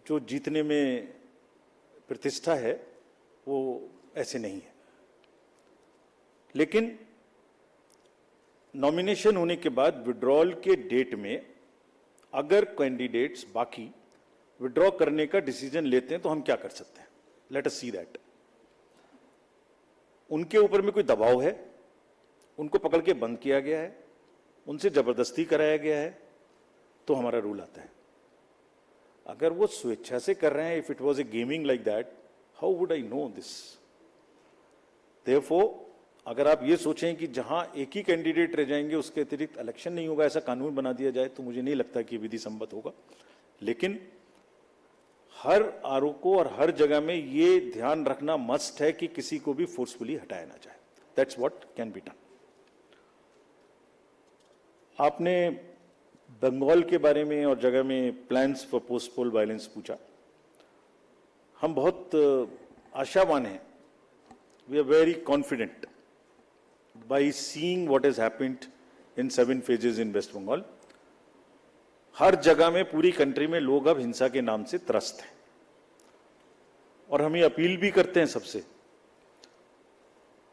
जो जीतने में प्रतिष्ठा है वो ऐसे नहीं है। लेकिन नॉमिनेशन होने के बाद विड्रॉल के डेट में अगर कैंडिडेट्स बाकी विड्रॉ करने का डिसीजन लेते हैं तो हम क्या कर सकते हैं? Let us see that. उनके ऊपर में कोई दबाव है, उनको पकड़ के बंद किया गया है, उनसे जबरदस्ती कराया गया है, तो हमारा रूल आता है। अगर वो स्वेच्छा से कर रहे हैं, if it was A gaming like that, how would I know this? Therefore अगर आप ये सोचें कि जहां एक ही कैंडिडेट रह जाएंगे उसके अतिरिक्त इलेक्शन नहीं होगा, ऐसा कानून बना दिया जाए, तो मुझे नहीं लगता कि विधि सम्मत होगा। लेकिन हर आरोप को और हर जगह में ये ध्यान रखना मस्ट है कि किसी को भी फोर्सफुली हटाया ना जाए। That's what can be done. आपने बंगाल के बारे में और जगह में plans for post poll violence पूछा। हम बहुत आशावान हैं, we are very confident by seeing what has happened in 7 phases in West Bengal. हर जगह में पूरी कंट्री में लोग अब हिंसा के नाम से त्रस्त हैं, और हम ये अपील भी करते हैं सबसे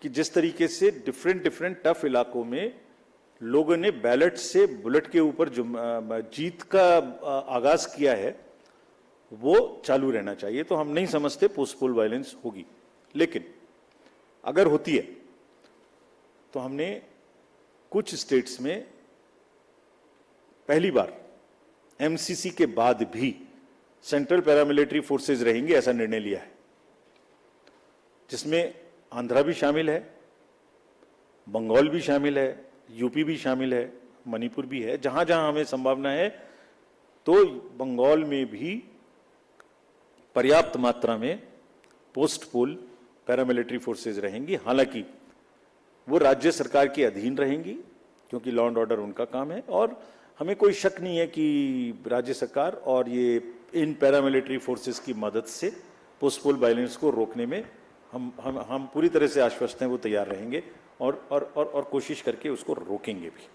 कि जिस तरीके से डिफरेंट टफ इलाकों में लोगों ने बैलेट से बुलेट के ऊपर जीत का आगाज किया है, वो चालू रहना चाहिए। तो हम नहीं समझते पोस्ट पोल वायलेंस होगी, लेकिन अगर होती है तो हमने कुछ स्टेट्स में पहली बार एमसीसी के बाद भी सेंट्रल पैरामिलिट्री फोर्सेस रहेंगे, ऐसा निर्णय लिया है, जिसमें आंध्रा भी शामिल है, बंगाल भी शामिल है, यूपी भी शामिल है, मणिपुर भी है। जहां जहां हमें संभावना है तो बंगाल में भी पर्याप्त मात्रा में पोस्ट पोल पैरामिलिट्री फोर्सेस रहेंगी। हालांकि वो राज्य सरकार के अधीन रहेंगी, क्योंकि लॉ एंड ऑर्डर उनका काम है, और हमें कोई शक नहीं है कि राज्य सरकार और ये इन पैरामिलिट्री फोर्सेस की मदद से पोस्ट पोल वायलेंस को रोकने में हम पूरी तरह से आश्वस्त हैं, वो तैयार रहेंगे और कोशिश करके उसको रोकेंगे भी।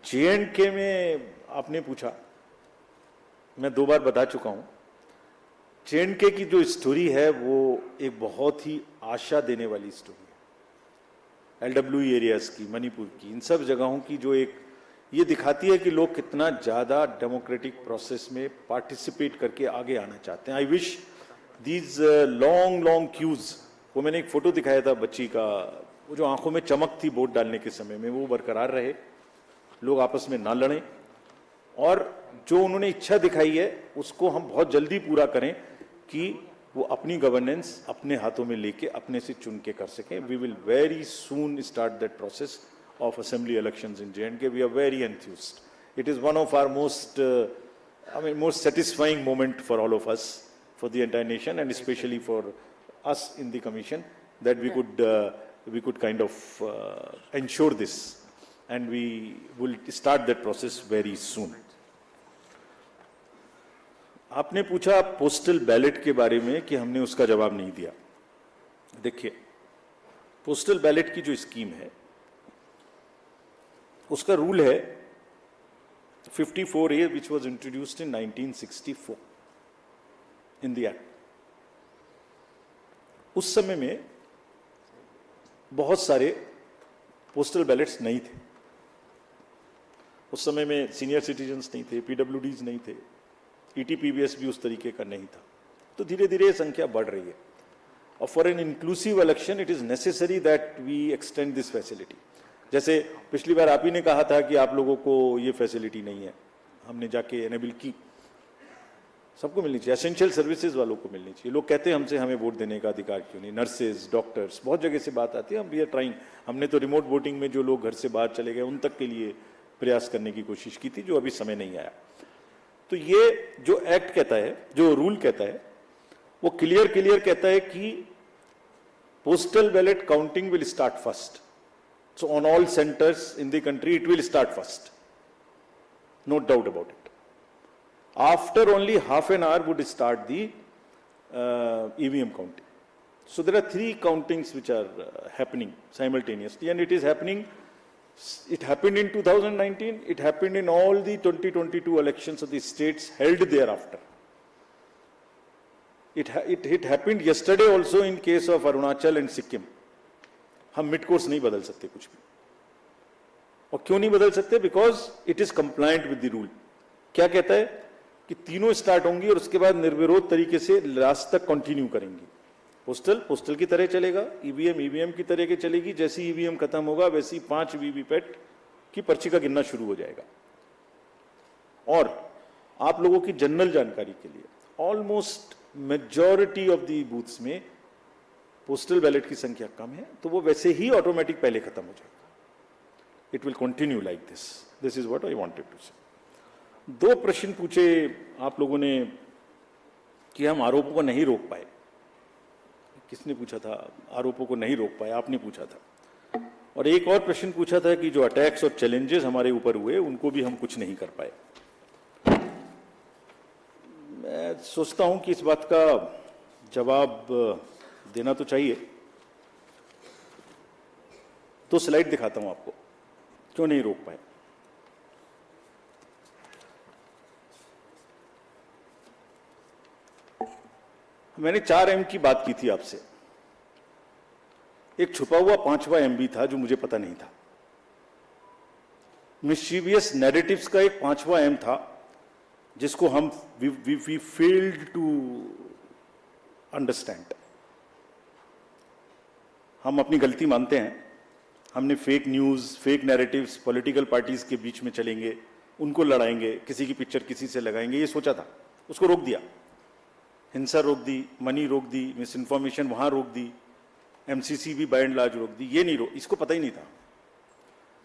जे.एंड.के में आपने पूछा, मैं 2 बार बता चुका हूं, जे.एंड.के की जो स्टोरी है वो एक बहुत ही आशा देने वाली स्टोरी है। LWE एरियाज की, मणिपुर की, इन सब जगहों की जो एक ये दिखाती है कि लोग कितना ज्यादा डेमोक्रेटिक प्रोसेस में पार्टिसिपेट करके आगे आना चाहते हैं। I wish these long queues, वो मैंने एक फोटो दिखाया था बच्ची का, वो जो आंखों में चमक थी वोट डालने के समय में, वो बरकरार रहे, लोग आपस में ना लड़ें, और जो उन्होंने इच्छा दिखाई है उसको हम बहुत जल्दी पूरा करें कि वो अपनी गवर्नेंस अपने हाथों में लेके अपने से चुन के कर सकें। We will very soon start that process of assembly elections in J&K. We are very enthused. It is one of our most satisfying moment for all of us, for the entire nation, and especially for us in the commission, that we could kind of ensure this, and we will start that process very soon. आपने पूछा postal ballot के बारे में कि हमने उसका जवाब नहीं दिया। देखिए, पोस्टल बैलेट की जो स्कीम है उसका रूल है 54A, which was introduced in 1964 in the act. उस समय में बहुत सारे पोस्टल बैलेट्स नहीं थे। उस समय में सीनियर सिटीजन्स नहीं थे, PWDs नहीं थे, ETPBS भी उस तरीके का नहीं था। तो धीरे धीरे संख्या बढ़ रही है, और for an inclusive election it is necessary that we extend this facility. जैसे पिछली बार आप ही ने कहा था कि आप लोगों को ये फैसिलिटी नहीं है, हमने जाके एनेबल की, सबको मिलनी चाहिए, एसेंशियल सर्विसेज वालों को मिलनी चाहिए। लोग कहते हैं हमसे हमें वोट देने का अधिकार क्यों नहीं, नर्सेज, डॉक्टर्स, बहुत जगह से बात आती है। हम वी आर ट्राइंग, हमने तो रिमोट वोटिंग में जो लोग घर से बाहर चले गए उन तक के लिए प्रयास करने की कोशिश की थी, जो अभी समय नहीं आया। तो ये जो एक्ट कहता है, जो रूल कहता है, वो क्लियर कहता है कि postal ballot counting will start first. So on all centers in the country, it will start first. No doubt about it. After only half an hour would start the EVM counting. So there are 3 countings which are happening simultaneously, and it is happening. It happened in 2019. It happened in all the 2022 elections of the states held thereafter. It happened yesterday also in case of Arunachal and Sikkim. हम mid course नहीं बदल सकते कुछ भी। और क्यों नहीं बदल सकते? Because it is compliant with the rule. क्या कहता है कि तीनों स्टार्ट होंगी और उसके बाद निर्विरोध तरीके से लास्ट तक कंटिन्यू करेंगी। पोस्टल की तरह चलेगा, ईवीएम की तरह के चलेगी। जैसे ईवीएम खत्म होगा वैसे ही 5 वीवीपैट की पर्ची का गिनना शुरू हो जाएगा। और आप लोगों की जनरल जानकारी के लिए, almost majority of the booths में पोस्टल बैलेट की संख्या कम है, तो वो वैसे ही ऑटोमेटिक पहले खत्म हो जाएगा। It will continue like this is what I wanted to say. 2 प्रश्न पूछे आप लोगों ने कि हम आरोपों को नहीं रोक पाए। किसने पूछा था? आरोपों को नहीं रोक पाए, आपने पूछा था। और एक और प्रश्न पूछा था कि जो अटैक्स और चैलेंजेस हमारे ऊपर हुए उनको भी हम कुछ नहीं कर पाए। मैं सोचता हूं कि इस बात का जवाब देना तो चाहिए। 2 स्लाइड दिखाता हूं आपको, क्यों नहीं रोक पाए। मैंने 4M की बात की थी आपसे। एक छुपा हुआ 5वां MB था जो मुझे पता नहीं था। मिस्चीवियस नैरेटिव्स का एक 5वां M था जिसको हम वी फेल्ड टू अंडरस्टैंड। हम अपनी गलती मानते हैं। हमने fake news, fake narratives, political parties के बीच में चलेंगे, उनको लड़ाएंगे, किसी की पिक्चर किसी से लगाएंगे, ये सोचा था। उसको रोक दिया। हिंसा रोक दी, मनी रोक दी, मिस इन्फॉर्मेशन वहां रोक दी, MCC भी बाय एंड लार्ज रोक दी। ये नहीं रोक, इसको पता ही नहीं था।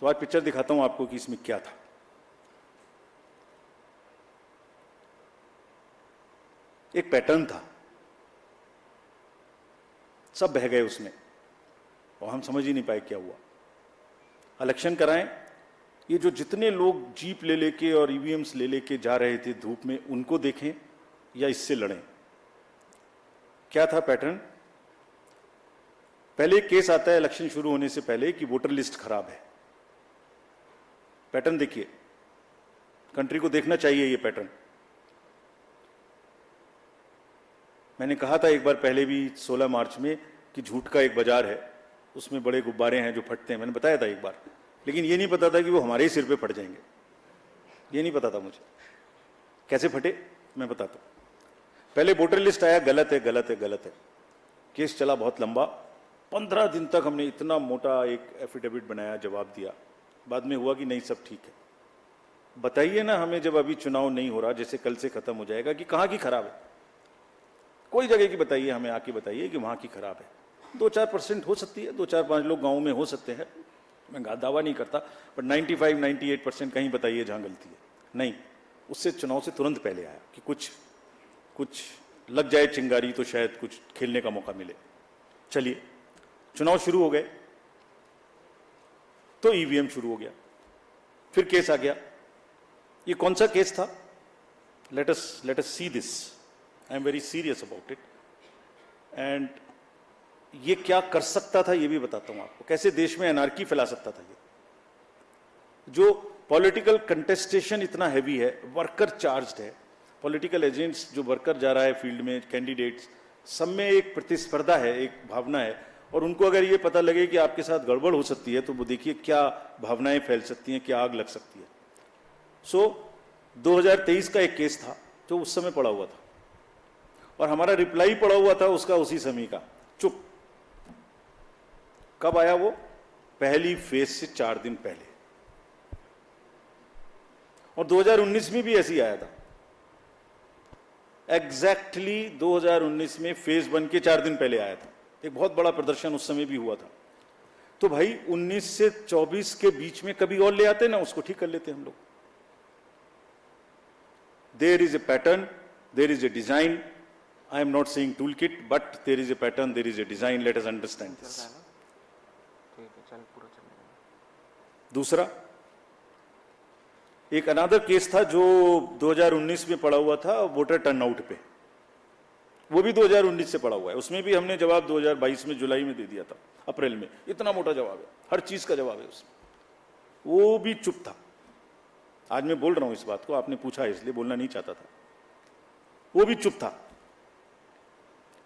तो आज पिक्चर दिखाता हूं आपको कि इसमें क्या था। एक पैटर्न था, सब बह गए उसमें और हम समझ ही नहीं पाए क्या हुआ। इलेक्शन कराएं, ये जो जितने लोग जीप ले लेके और ईवीएम्स ले लेके जा रहे थे धूप में, उनको देखें या इससे लड़ें। क्या था पैटर्न? पहले केस आता है इलेक्शन शुरू होने से पहले कि वोटर लिस्ट खराब है। पैटर्न देखिए, कंट्री को देखना चाहिए ये पैटर्न। मैंने कहा था एक बार पहले भी 16 मार्च में कि झूठ का एक बाजार है, उसमें बड़े गुब्बारे हैं जो फटते हैं। मैंने बताया था एक बार, लेकिन ये नहीं पता था कि वो हमारे ही सिर पे फट जाएंगे। ये नहीं पता था मुझे कैसे फटे, मैं बताता हूं। पहले वोटर लिस्ट आया, गलत है गलत है गलत है। केस चला बहुत लंबा, 15 दिन तक हमने इतना मोटा एक एफिडेविट बनाया, जवाब दिया। बाद में हुआ कि नहीं सब ठीक है। बताइए ना हमें, जब अभी चुनाव नहीं हो रहा, जैसे कल से खत्म हो जाएगा, कि कहां की खराब है। कोई जगह की बताइए, हमें आके बताइए कि वहां की खराब है। 2-4% हो सकती है, 2-4-5 लोग गाँव में हो सकते हैं, मैं दावा नहीं करता, बट 95-98% कहीं बताइए जहां गलती है। नहीं, उससे चुनाव से तुरंत पहले आया कि कुछ लग जाए चिंगारी तो शायद कुछ खेलने का मौका मिले। चलिए, चुनाव शुरू हो गए तो ईवीएम शुरू हो गया, फिर केस आ गया। ये कौन सा केस था? Let us see this. I am very serious about it. And ये क्या कर सकता था ये भी बताता हूं आपको, कैसे देश में एनार्की फैला सकता था। ये जो पॉलिटिकल कंटेस्टेशन इतना हैवी है, वर्कर चार्ज्ड है, पॉलिटिकल एजेंट्स जो वर्कर जा रहा है फील्ड में, कैंडिडेट्स, सब में एक प्रतिस्पर्धा है, एक भावना है। और उनको अगर ये पता लगे कि आपके साथ गड़बड़ हो सकती है तो वो देखिए क्या भावनाएं फैल सकती हैं, क्या आग लग सकती है। सो 2023 का एक केस था जो उस समय पड़ा हुआ था और हमारा रिप्लाई पड़ा हुआ था उसका उसी समय का, चुप। कब आया वो? पहली फेज से 4 दिन पहले। और 2019 में भी ऐसे ही आया था। एग्जैक्टली 2019 में फेज 1 के 4 दिन पहले आया था। एक बहुत बड़ा प्रदर्शन उस समय भी हुआ था। तो भाई 19 से 24 के बीच में कभी और ले आते ना, उसको ठीक कर लेते हम लोग। There is a pattern, there is a design. I am not saying tool kit, but there is a pattern, there is a design. Let us understand this. दूसरा, एक अनदर केस था जो 2019 में पड़ा हुआ था, वोटर टर्नआउट पे। वो भी 2019 से पड़ा हुआ है। उसमें भी हमने जवाब 2022 में जुलाई में दे दिया था, अप्रैल में। इतना मोटा जवाब है, हर चीज का जवाब है उसमें। वो भी चुप था। आज मैं बोल रहा हूं इस बात को, आपने पूछा इसलिए, बोलना नहीं चाहता था। वो भी चुप था।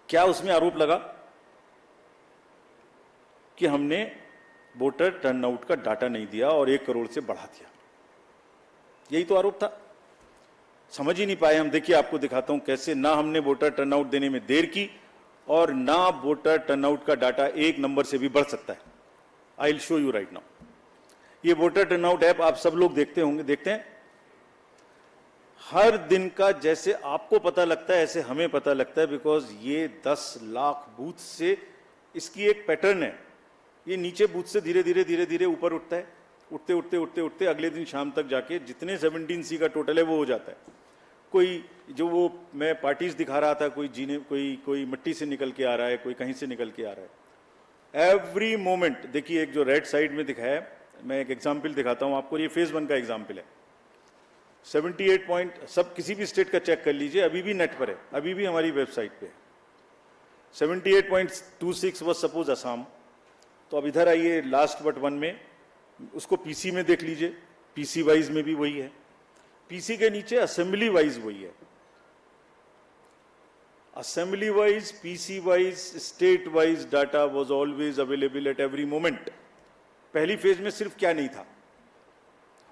क्या उसमें आरोप लगा कि हमने वोटर टर्नआउट का डाटा नहीं दिया और 1 करोड़ से बढ़ा दिया। यही तो आरोप था। समझ ही नहीं पाए हम। देखिए आपको दिखाता हूं कैसे ना हमने वोटर टर्नआउट देने में देर की और ना वोटर टर्नआउट का डाटा एक नंबर से भी बढ़ सकता है। I will show you right now. ये वोटर टर्नआउट ऐप आप सब लोग देखते होंगे, देखते हैं हर दिन का। जैसे आपको पता लगता है ऐसे हमें पता लगता है, बिकॉज ये 10 लाख बूथ से इसकी एक पैटर्न है। ये नीचे बूथ से धीरे धीरे धीरे धीरे ऊपर उठता है, उठते उठते उठते उठते अगले दिन शाम तक जाके जितने 17C का टोटल है वो हो जाता है। कोई जो वो मैं पार्टीज दिखा रहा था, कोई जीने कोई मिट्टी से निकल के आ रहा है, कोई कहीं से निकल के आ रहा है। एवरी मोमेंट देखिए, एक जो राइट साइड में दिखाया है, मैं एक एग्जाम्पल दिखाता हूं आपको। ये फेज 1 का एग्जाम्पल है। 78 पॉइंट, सब किसी भी स्टेट का चेक कर लीजिए, अभी भी नेट पर है, अभी भी हमारी वेबसाइट पे है। 78.26 वॉज सपोज असम। तो अब इधर आइए लास्ट बट 1 में, उसको पीसी में देख लीजिए, पीसी वाइज में भी वही है, पीसी के नीचे असेंबली वाइज वही है। Assembly wise, PC wise, state wise data was always available at every moment. पहली फेज में सिर्फ क्या नहीं था,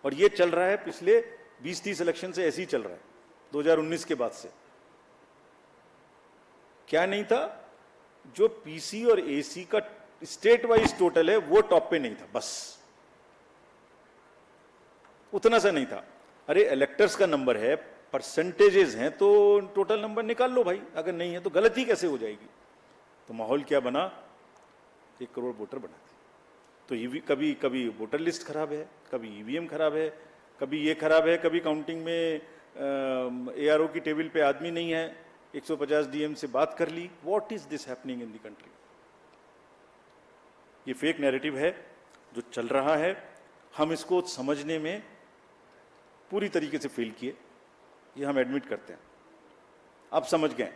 और ये चल रहा है पिछले 20-30 इलेक्शन से, ऐसे ही चल रहा है 2019 के बाद से। क्या नहीं था? जो पीसी और एसी का स्टेट वाइज टोटल है वो टॉप पे नहीं था, बस उतना सा नहीं था। अरे इलेक्टर्स का नंबर है, परसेंटेजेस हैं, तो टोटल नंबर निकाल लो भाई, अगर नहीं है तो गलती कैसे हो जाएगी? तो माहौल क्या बना? 1 करोड़ वोटर बना दिए। तो कभी कभी वोटर लिस्ट खराब है, कभी ईवीएम खराब है, कभी ये खराब है, कभी काउंटिंग में एआरओ की टेबल पे आदमी नहीं है, 150 डीएम से बात कर ली। What is this happening in the country? ये फेक नैरेटिव है जो चल रहा है। हम इसको समझने में पूरी तरीके से फेल किए, ये हम एडमिट करते हैं। आप समझ गए,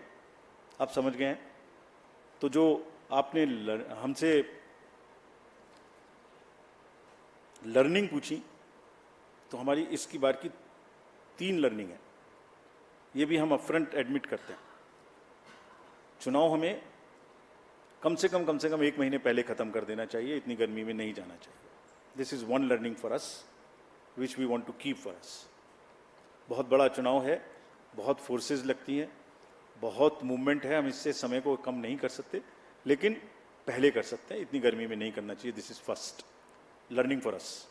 आप समझ गए हैं। तो जो आपने हमसे लर्निंग पूछी, तो हमारी इसकी बार की 3 लर्निंग है, ये भी हम अपफ्रंट एडमिट करते हैं। चुनाव हमें कम से कम 1 महीने पहले खत्म कर देना चाहिए, इतनी गर्मी में नहीं जाना चाहिए। This is one learning for us which we want to keep for us. बहुत बड़ा चुनाव है, बहुत फोर्सेस लगती हैं, बहुत मूवमेंट है, हम इससे समय को कम नहीं कर सकते, लेकिन पहले कर सकते हैं, इतनी गर्मी में नहीं करना चाहिए। This is first learning for us.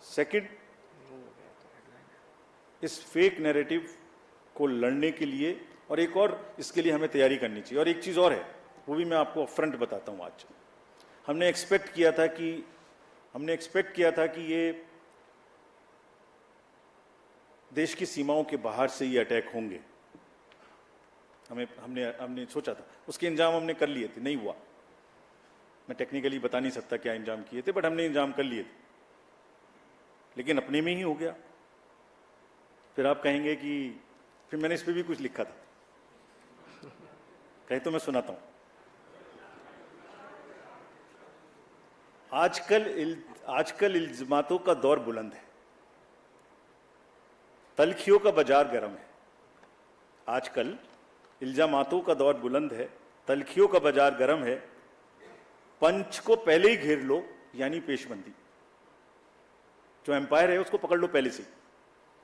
Second, इस फेक नैरेटिव को लड़ने के लिए और एक और इसके लिए हमें तैयारी करनी चाहिए। और एक चीज और है, वो भी मैं आपको अपफ्रंट बताता हूं। आज हमने एक्सपेक्ट किया था कि ये देश की सीमाओं के बाहर से ये अटैक होंगे। हमने सोचा था, उसके इंजाम हमने कर लिए थे, नहीं हुआ। मैं टेक्निकली बता नहीं सकता क्या इंजाम किए थे, बट हमने इंजाम कर लिए थे, लेकिन अपने में ही हो गया। फिर आप कहेंगे कि फिर मैंने इस पे भी कुछ लिखा था, कहे तो मैं सुनाता हूं। आजकल इल्जामातों का दौर बुलंद है, तलखियों का बाजार गर्म है। आजकल इल्जामातों का दौर बुलंद है, तलखियों का बाजार गर्म है। पंच को पहले ही घेर लो, यानी पेशबंदी। जो एम्पायर है उसको पकड़ लो पहले से,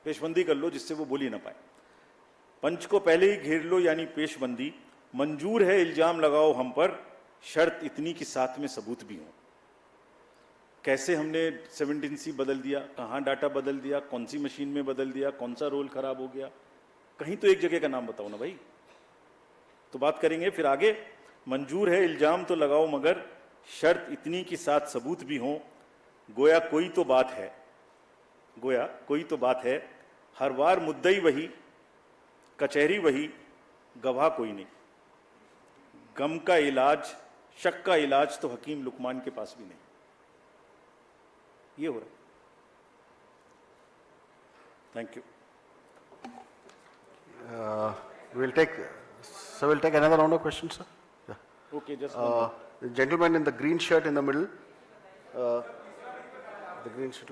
पेशबंदी कर लो जिससे वो बोल ही ना पाए। पंच को पहले ही घेर लो यानी पेशबंदी। मंजूर है इल्जाम लगाओ हम पर, शर्त इतनी कि साथ में सबूत भी हो। कैसे हमने 17C बदल दिया, कहां डाटा बदल दिया, कौन सी मशीन में बदल दिया, कौन सा रोल खराब हो गया, कहीं तो एक जगह का नाम बताओ ना भाई। तो बात करेंगे फिर आगे। मंजूर है इल्जाम तो लगाओ मगर शर्त इतनी कि साथ सबूत भी हो। गोया कोई तो बात है, गोया कोई तो बात है। हर बार मुद्दई वही, कचहरी वही, गवाह कोई नहीं। गम का इलाज, शक का इलाज तो हकीम लुकमान के पास भी नहीं। ये हो रहा है। Thank you. We'll take another round of questions, sir. Yeah. Okay, just The gentleman in the green shirt in the middle. The green shirt.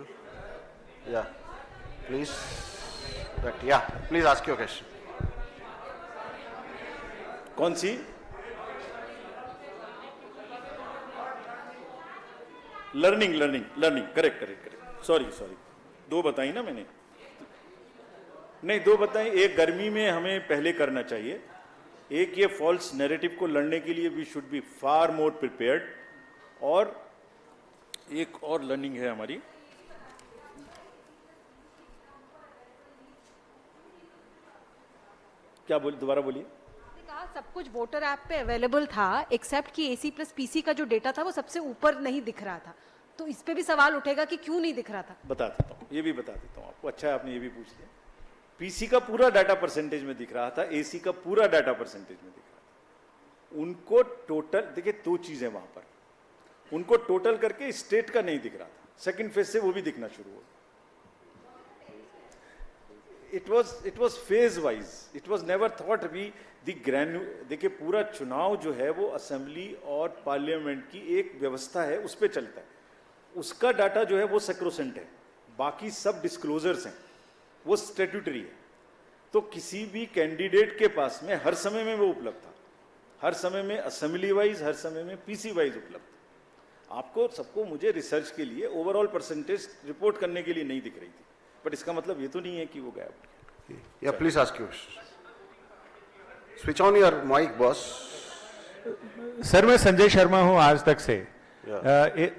Yeah. Please. Please ask your question. कौन सी? Learning, correct. सॉरी, 2 बताई ना मैंने। नहीं, दो बताएं। एक, गर्मी में हमें पहले करना चाहिए। एक, ये फॉल्स नैरेटिव को लड़ने के लिए we should be far more prepared. और एक और लर्निंग है हमारी, क्या बोल, दोबारा बोलिए। कहा सब कुछ वोटर ऐप पे अवेलेबल था एक्सेप्ट कि AC प्लस PC का जो डेटा था वो सबसे ऊपर नहीं दिख रहा था, तो इस पे भी सवाल उठेगा कि क्यों नहीं दिख रहा था। बता देता हूँ, ये भी बता देता हूँ आपको। अच्छा है आपने ये भी पूछ लिया। PC का पूरा डाटा परसेंटेज में दिख रहा था, AC का पूरा डाटा परसेंटेज में दिख रहा था। उनको टोटल, देखिए दो चीजें वहां पर, उनको टोटल करके स्टेट का नहीं दिख रहा था। सेकंड फेज से वो भी दिखना शुरू हुआ। It was phase wise, it was never thought we the granule. देखिए पूरा चुनाव जो है वो असेंबली और पार्लियामेंट की एक व्यवस्था है, उस पर चलता है। उसका डाटा जो है वो सेक्रोसेंट है, बाकी सब डिस्क्लोजर्स हैं, वो स्टैट्यूटरी है। तो किसी भी कैंडिडेट के पास में हर समय में वो उपलब्ध था, हर समय में असेंबली वाइज, हर समय में PC वाइज उपलब्ध था। आपको सबको, मुझे रिसर्च के लिए ओवरऑल परसेंटेज रिपोर्ट करने के लिए नहीं दिख रही थी, बट इसका मतलब ये तो नहीं है कि वो गायब। Yeah please ask you, switch on your mic boss. Sir मैं संजय शर्मा हूं आज तक से।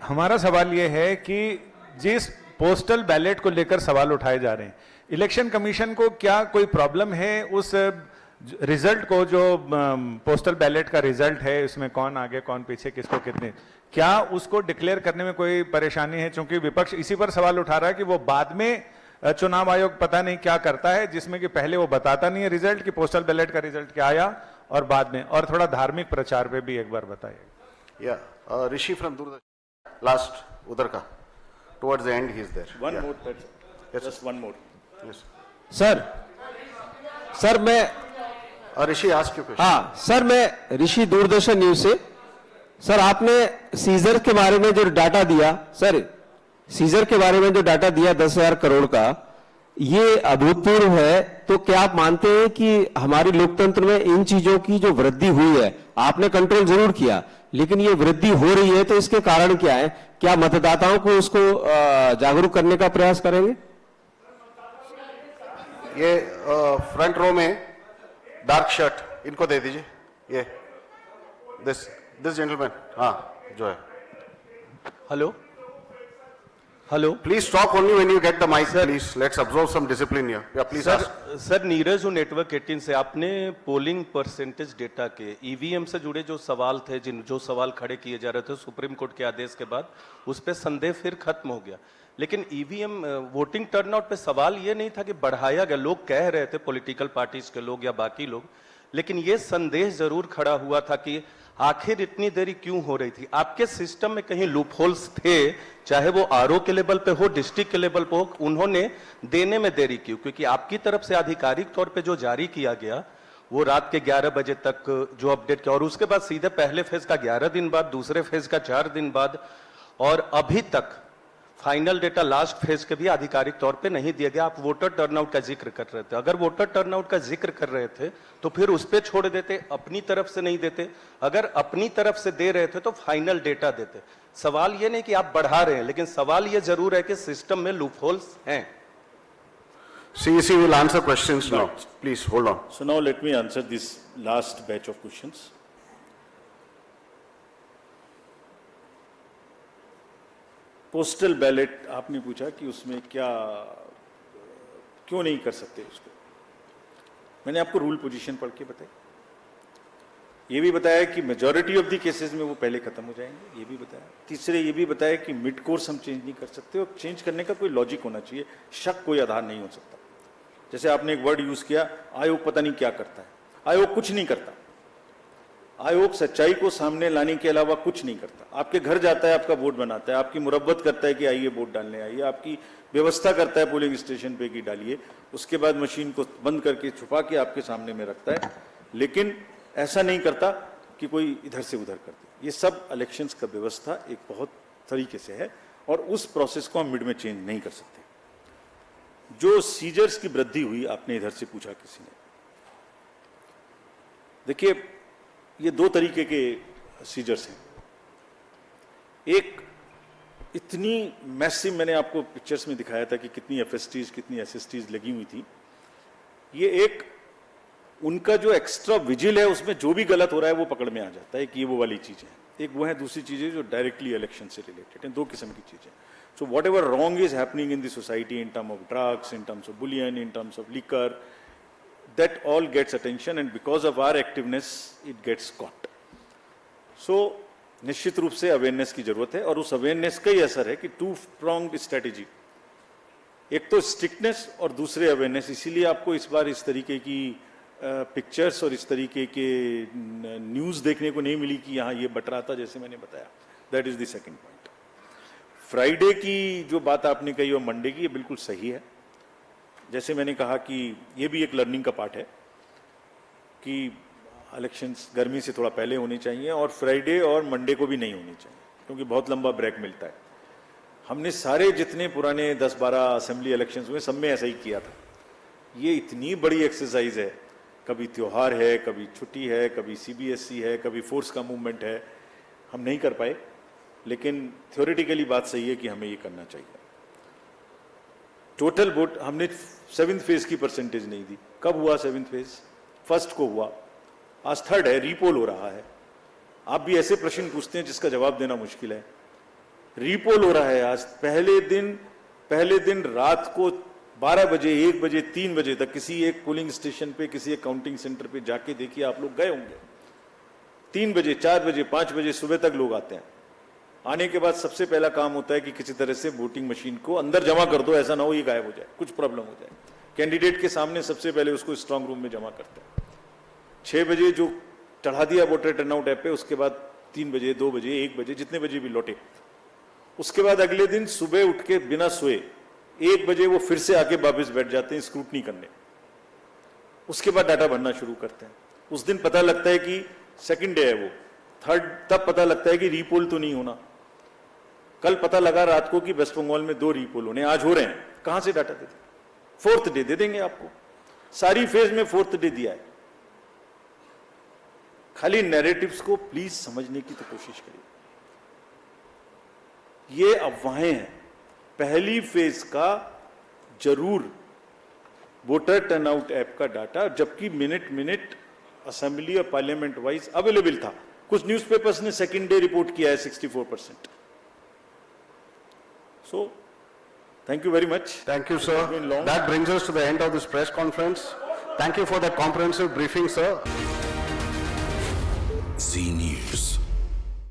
हमारा सवाल ये है कि जिस पोस्टल बैलेट को लेकर सवाल उठाए जा रहे हैं, इलेक्शन कमीशन को क्या कोई प्रॉब्लम है उस रिजल्ट को, जो पोस्टल बैलेट का रिजल्ट है, इसमें कौन आगे कौन पीछे, किसको कितने, क्या उसको डिक्लेयर करने में कोई परेशानी है? क्योंकि विपक्ष इसी पर सवाल उठा रहा है कि वो बाद में चुनाव आयोग पता नहीं क्या करता है, जिसमें कि पहले वो बताता नहीं है रिजल्ट कि पोस्टल बैलेट का रिजल्ट क्या आया, और बाद में। और थोड़ा धार्मिक प्रचार पे भी एक बार बताइए। या ऋषि फ्रॉम दूरदर्शन, लास्ट उधर का, towards the end he is there. One more, just one more. Sir मैं ऋषि आस्क यू क्वेश्चन। हाँ सर, मैं ऋषि दूरदर्शन न्यूज से। सर आपने सीजर के बारे में जो डाटा दिया, सर सीजर के बारे में जो डाटा दिया 10,000 करोड़ का, ये अभूतपूर्व है। तो क्या आप मानते हैं कि हमारी लोकतंत्र में इन चीजों की जो वृद्धि हुई है, आपने कंट्रोल जरूर किया, लेकिन ये वृद्धि हो रही है, तो इसके कारण क्या है? क्या मतदाताओं को उसको जागरूक करने का प्रयास करेंगे? ये फ्रंट रो में डार्क शर्ट इनको दे दीजिए। ये दिस जेंटलमैन, हाँ जो है। Hello, please talk only when you get the mic please. Let's observe some discipline here. Yeah please sir Neeraj हूँ नेटवर्क 18 से। आपने पोलिंग परसेंटेज डेटा के EVM से जुड़े जो सवाल थे, जो सवाल खड़े किए जा रहे थे सुप्रीम कोर्ट के आदेश के बाद, उस पर संदेह फिर खत्म हो गया। लेकिन EVM वोटिंग टर्नआउट पे सवाल ये नहीं था कि बढ़ाया गया, लोग कह रहे थे पॉलिटिकल पार्टीज के लोग या बाकी लोग, लेकिन ये संदेह जरूर खड़ा हुआ था कि आखिर इतनी देरी क्यों हो रही थी। आपके सिस्टम में कहीं लूप होल्स थे, चाहे वो RO के लेवल पे हो, डिस्ट्रिक्ट के लेवल पे हो, उन्होंने देने में देरी क्यों? क्योंकि आपकी तरफ से आधिकारिक तौर पे जो जारी किया गया वो रात के 11 बजे तक जो अपडेट किया, और उसके बाद सीधे पहले फेज का 11 दिन बाद, दूसरे फेज का 4 दिन बाद, और अभी तक फाइनल डेटा लास्ट फेज के भी आधिकारिक तौर पे नहीं दिया गया। आप वोटर टर्नआउट का जिक्र कर रहे थे, अगर वोटर टर्नआउट का जिक्र कर रहे थे तो फिर उस पे छोड़ देते, अपनी तरफ से नहीं देते। अगर अपनी तरफ से दे रहे थे तो फाइनल डेटा देते। सवाल ये नहीं कि आप बढ़ा रहे हैं, लेकिन सवाल ये जरूर है कि सिस्टम में लूप होल्स हैं। CEC will answer questions now. Please hold on. So now let me answer this last batch of questions. Postal ballot आपने पूछा कि उसमें क्या, क्यों नहीं कर सकते उसको। मैंने आपको रूल पोजीशन पढ़ के बताया, ये भी बताया कि मेजॉरिटी ऑफ द केसेस में वो पहले खत्म हो जाएंगे, ये भी बताया। तीसरे ये भी बताया कि मिड कोर्स हम चेंज नहीं कर सकते, और चेंज करने का कोई लॉजिक होना चाहिए, शक कोई आधार नहीं हो सकता। जैसे आपने एक वर्ड यूज किया, आयोग पता नहीं क्या करता है। आयोग कुछ नहीं करता, आयोग सच्चाई को सामने लाने के अलावा कुछ नहीं करता। आपके घर जाता है, आपका वोट बनाता है, आपकी मुरब्बत करता है कि आइए वोट डालने आइए, आपकी व्यवस्था करता है पोलिंग स्टेशन पे कि डालिए, उसके बाद मशीन को बंद करके छुपा के आपके सामने में रखता है, लेकिन ऐसा नहीं करता कि कोई इधर से उधर कर दे। ये सब इलेक्शंस का व्यवस्था एक बहुत तरीके से है, और उस प्रोसेस को हम मिड में चेंज नहीं कर सकते। जो सीजर्स की वृद्धि हुई, आपने इधर से पूछा किसी ने, देखिए ये दो तरीके के सीजर्स हैं। एक इतनी मैसिव, मैंने आपको पिक्चर्स में दिखाया था कि कितनी FSTs कितनी SSTs लगी हुई थी, ये एक उनका जो एक्स्ट्रा विजिल है उसमें जो भी गलत हो रहा है वो पकड़ में आ जाता है कि ये वो वाली चीजें हैं। एक वो है, दूसरी चीजें जो डायरेक्टली इलेक्शन से रिलेटेड हैं। दो किस्म की चीजें। So whatever wrong is happening in the society in term of drugs, in terms of bullion, in terms of liquor, that all gets attention and because of our activeness it gets caught. सो निश्चित रूप से awareness की जरूरत है और उस awareness का ही असर है कि टू प्रोंग्ड स्ट्रेटेजी, एक तो स्ट्रिक्टनेस और दूसरे अवेयरनेस। इसीलिए आपको इस बार इस तरीके की पिक्चर्स और इस तरीके के न्यूज़ देखने को नहीं मिली कि यहाँ ये बट रहा था, जैसे मैंने बताया। That is the second point. Friday की जो बात आपने कही और मंडे की, ये बिल्कुल सही है। जैसे मैंने कहा कि ये भी एक लर्निंग का पार्ट है कि इलेक्शंस गर्मी से थोड़ा पहले होने चाहिए और फ्राइडे और मंडे को भी नहीं होनी चाहिए, क्योंकि बहुत लंबा ब्रेक मिलता है। हमने सारे जितने पुराने 10-12 असेंबली इलेक्शंस हुए सब में ऐसा ही किया था। ये इतनी बड़ी एक्सरसाइज है, कभी त्योहार है, कभी छुट्टी है, कभी सीबीएसई है, कभी फोर्स का मूवमेंट है, हम नहीं कर पाए। लेकिन थ्योरेटिकली बात सही है कि हमें ये करना चाहिए। टोटल वोट हमने 7th फेज की परसेंटेज नहीं दी। कब हुआ 7th फेज? फर्स्ट को हुआ, आज 3rd है, रीपोल हो रहा है। आप भी ऐसे प्रश्न पूछते हैं जिसका जवाब देना मुश्किल है। रीपोल हो रहा है आज। पहले दिन रात को 12 बजे, 1 बजे, 3 बजे तक किसी एक पोलिंग स्टेशन पे, किसी एक काउंटिंग सेंटर पे जाके देखिए, आप लोग गए होंगे। 3 बजे, 4 बजे, 5 बजे सुबह तक लोग आते हैं। आने के बाद सबसे पहला काम होता है कि किसी तरह से वोटिंग मशीन को अंदर जमा कर दो, ऐसा ना हो ये गायब हो जाए, कुछ प्रॉब्लम हो जाए। कैंडिडेट के सामने सबसे पहले उसको स्ट्रांग रूम में जमा करते हैं। 6 बजे जो चढ़ा दिया वोटर टर्नआउट ऐप पे, उसके बाद 3 बजे, 2 बजे, 1 बजे, जितने बजे भी लौटे। उसके बाद अगले दिन सुबह उठ के बिना सोए 1 बजे वो फिर से आके वापस बैठ जाते हैं स्क्रूटनी करने। उसके बाद डाटा भरना शुरू करते हैं। उस दिन पता लगता है कि सेकंड डे है वो, 3rd तब पता लगता है कि रीपोल तो नहीं होना। कल पता लगा रात को कि वेस्ट बंगाल में 2 रीपोल होने, आज हो रहे हैं। कहां से डाटा दे दें? 4th डे दे देंगे आपको। सारी फेज में 4th डे दिया है। खाली नैरेटिव्स को प्लीज समझने की तो कोशिश करिए। ये अफवाहें हैं। पहली फेज का जरूर वोटर टर्नआउट ऐप का डाटा, जबकि मिनट असेंबली और पार्लियामेंट वाइज अवेलेबल था। कुछ न्यूज़पेपर्स ने सेकंड डे रिपोर्ट किया है 64%। So, thank you very much. Thank you, sir. That brings us to the end of this press conference. Thank you for that comprehensive briefing, sir.